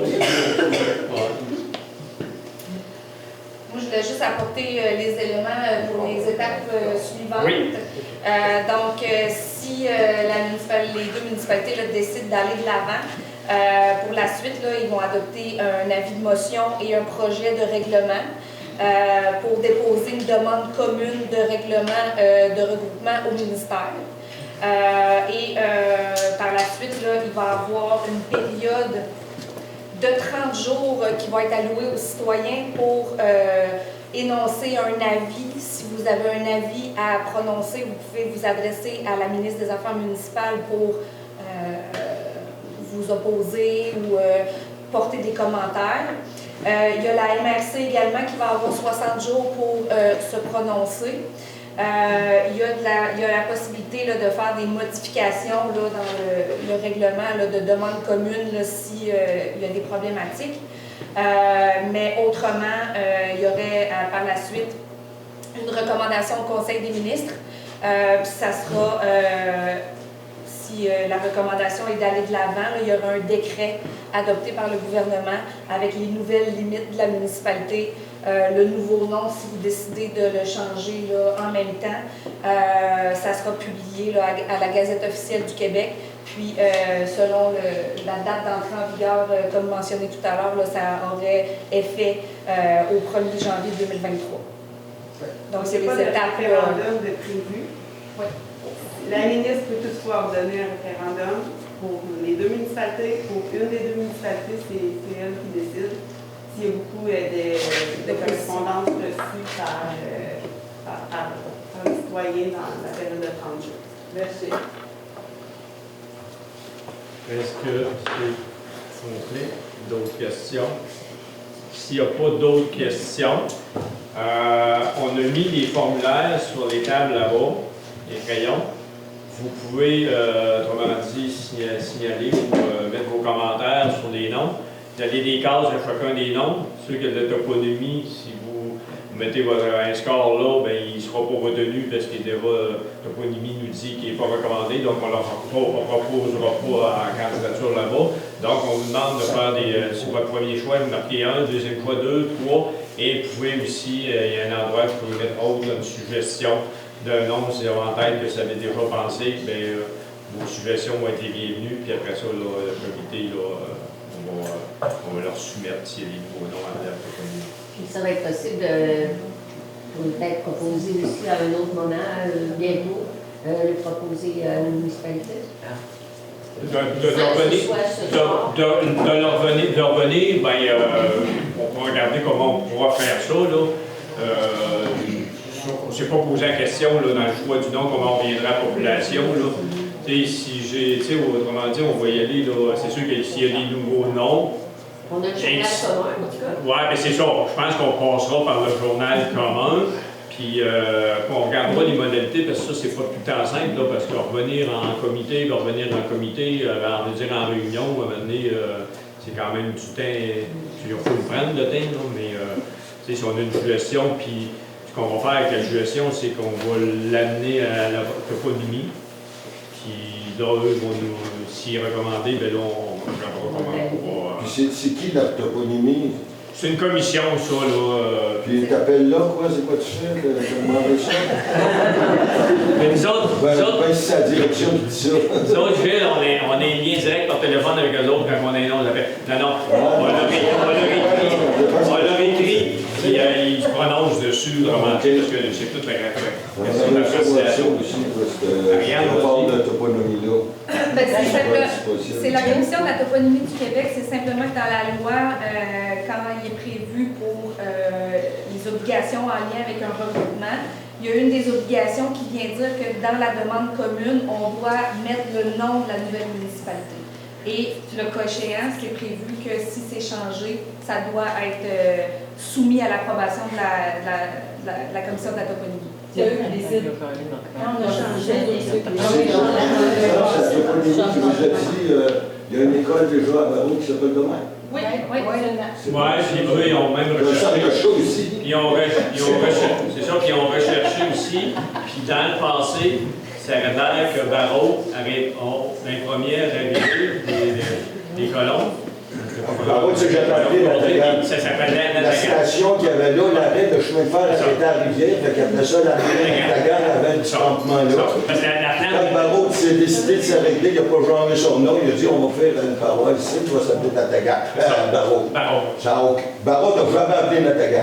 Moi, je voulais juste apporter les éléments pour les étapes suivantes. Oui. Donc, si les deux municipalités là, décident d'aller de l'avant, pour la suite, là, ils vont adopter un avis de motion et un projet de règlement pour déposer une demande commune de règlement de regroupement au ministère. Par la suite, là, il va y avoir une période de 30 jours qui va être allouée aux citoyens pour énoncer un avis. Si vous avez un avis à prononcer, vous pouvez vous adresser à la ministre des Affaires municipales pour vous opposer ou porter des commentaires. Il y a la MRC également qui va avoir 60 jours pour se prononcer. Il y a la possibilité là, de faire des modifications là, dans le règlement là, de demande commune s'il y a des problématiques. Mais autrement, il y aurait par la suite une recommandation au Conseil des ministres. Ça sera, si la recommandation est d'aller de l'avant, il y aura un décret adopté par le gouvernement avec les nouvelles limites de la municipalité. Le nouveau nom, si vous décidez de le changer là, en même temps, ça sera publié là, à la Gazette officielle du Québec. Puis, selon la date d'entrée en vigueur, comme mentionné tout à l'heure, ça aurait effet au 1er janvier 2023. Donc, c'est les étapes. Le référendum de prévu. Oui. La ministre peut toutefois ordonner un référendum pour les deux municipalités. Pour une des deux municipalités, c'est elle qui décide. S'il y a beaucoup de correspondances reçues par les citoyens dans la période de 30 jours. Merci. Est-ce que c'est complet? D'autres questions? S'il n'y a pas d'autres questions, on a mis les formulaires sur les tables là-bas, les crayons. Vous pouvez, autrement dit, signaler ou mettre vos commentaires sur les noms. Vous avez des cases à chacun des noms. Ceux qui ont de la toponymie, si vous mettez un score là, bien, il ne sera pas retenu parce que déjà, la toponymie nous dit qu'il n'est pas recommandé, donc on ne le proposera pas en candidature là-bas. Donc, on vous demande de faire sur votre premier choix, vous marquez 1, deuxième choix 2, 3, et vous pouvez aussi, il y a un endroit où vous pouvez mettre autre, une suggestion d'un nom, si vous avez en tête que vous avez déjà pensé, bien, vos suggestions vont être les bienvenues, puis après ça, là, le comité, là, on va leur soumettre s'il y a des nouveaux noms à la toponymie. Puis ça va être possible de peut-être proposer aussi à un autre moment, bientôt, le proposer à une municipalité. de revenir, ben, on pourra regarder comment on pourra faire ça, là. On ne s'est pas posé la question, là, dans le choix du nom, comment on reviendra à la population, là. Autrement dit, on va y aller, là, c'est sûr que s'il y a des nouveaux noms, on a le journal commun, en tout cas. Oui, mais c'est ça. Je pense qu'on passera par le journal commun, puis on regardera les modalités, parce que ça, c'est pas tout le temps simple, là, parce que revenir en comité, on veut dire en réunion, à un moment donné, c'est quand même du temps, il faut le prendre le temps, là, mais si on a une suggestion, puis ce qu'on va faire avec la suggestion, c'est qu'on va l'amener à la toponymie, puis là, eux vont nous, s'y recommander, bien là, on regardera comment on va... Puis c'est qui la toponymie? C'est une commission, ça, là. Puis t'appelles là, quoi? C'est quoi tu fais? De demander ça? Mais nous autres... c'est la direction qui dit ça. Nous autres, Gilles, on est lien direct par téléphone avec eux autres quand on est non, on l'appelle. Non, on leur écrit, puis ils se prononcent dessus, vraiment, parce que c'est toute la l'association aussi, on parle de toponymie là. C'est la Commission de la toponymie du Québec, c'est simplement que dans la loi, quand il est prévu pour les obligations en lien avec un regroupement, il y a une des obligations qui vient dire que dans la demande commune, on doit mettre le nom de la nouvelle municipalité. Et le cas échéant, c'est prévu que si c'est changé, ça doit être soumis à l'approbation de la Commission de la toponymie. C'est eux qui décident. On a changé. Il y a une école déjà à Barreau qui s'appelle demain. Oui. Oui, puis eux, ils ont même recherché. Ils ont recherché aussi. Puis dans le passé, ça aurait l'air que Barreau avait un premier arrivé des colons. Barreau, c'est que j'avais appelé ça s'appelait la station qu'il y avait là, l'arrêt de chemin de fer arrêté à Rivière, fait qu'après ça, l'arrêt de Natagan avait du campement-là. Quand Barreau s'est décidé de s'arrêter, il n'a pas changé son nom, il a dit on va faire une parole ici, tu vas s'appeler Natagan. Barreau. Barreau n'a jamais appelé Natagan.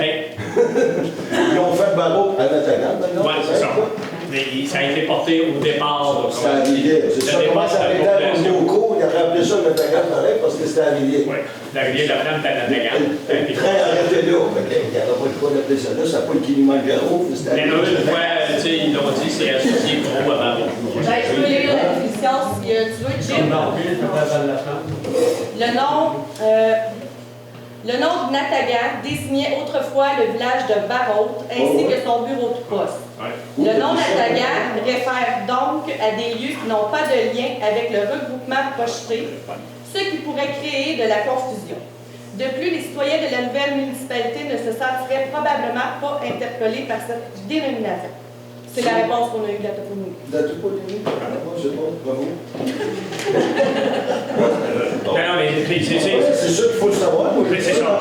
Ils ont fait Barreau à Natagan. Oui, c'est ça. Mais ça a été porté au départ. C'était à Rivière. C'est ça, comment ça arrêtait à Moco, il a rappelé ça Natagan pareil parce que c'était à Rivière. Oui, la rivière de la Flamme était à Natagan. Le train arrêtait là. Il n'y avait pas le choix d'appeler ça là, ça n'a pas le Kilimanjaro. Mais là, une fois, ils l'ont dit, c'est associé gros à Barreau. Je peux lire la définition si tu veux, Jim. Le nom de Natagan désignait autrefois le village de Barrault ainsi que son bureau de poste. Le nom Natagan réfère donc à des lieux qui n'ont pas de lien avec le regroupement projeté, ce qui pourrait créer de la confusion. De plus, les citoyens de la nouvelle municipalité ne se sentiraient probablement pas interpellés par cette dénomination. C'est la réponse qu'on a eue de la toponymie. La toponymie? C'est bon, bravo. C'est sûr qu'il faut le savoir. C'est ça.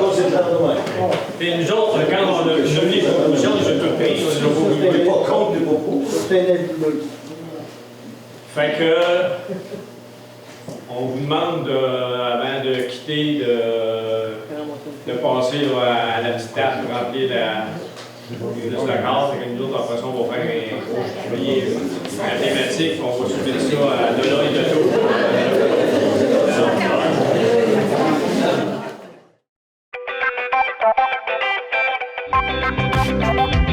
Et nous autres, quand on a mis les propositions, je te prie, on n'est pas contre les propos. Fait que, on vous demande, avant de quitter, de passer à la petite table pour remplir la carte. Nous autres, après ça, on va faire un courrier mathématique, on va soumettre ça à de là et de tout.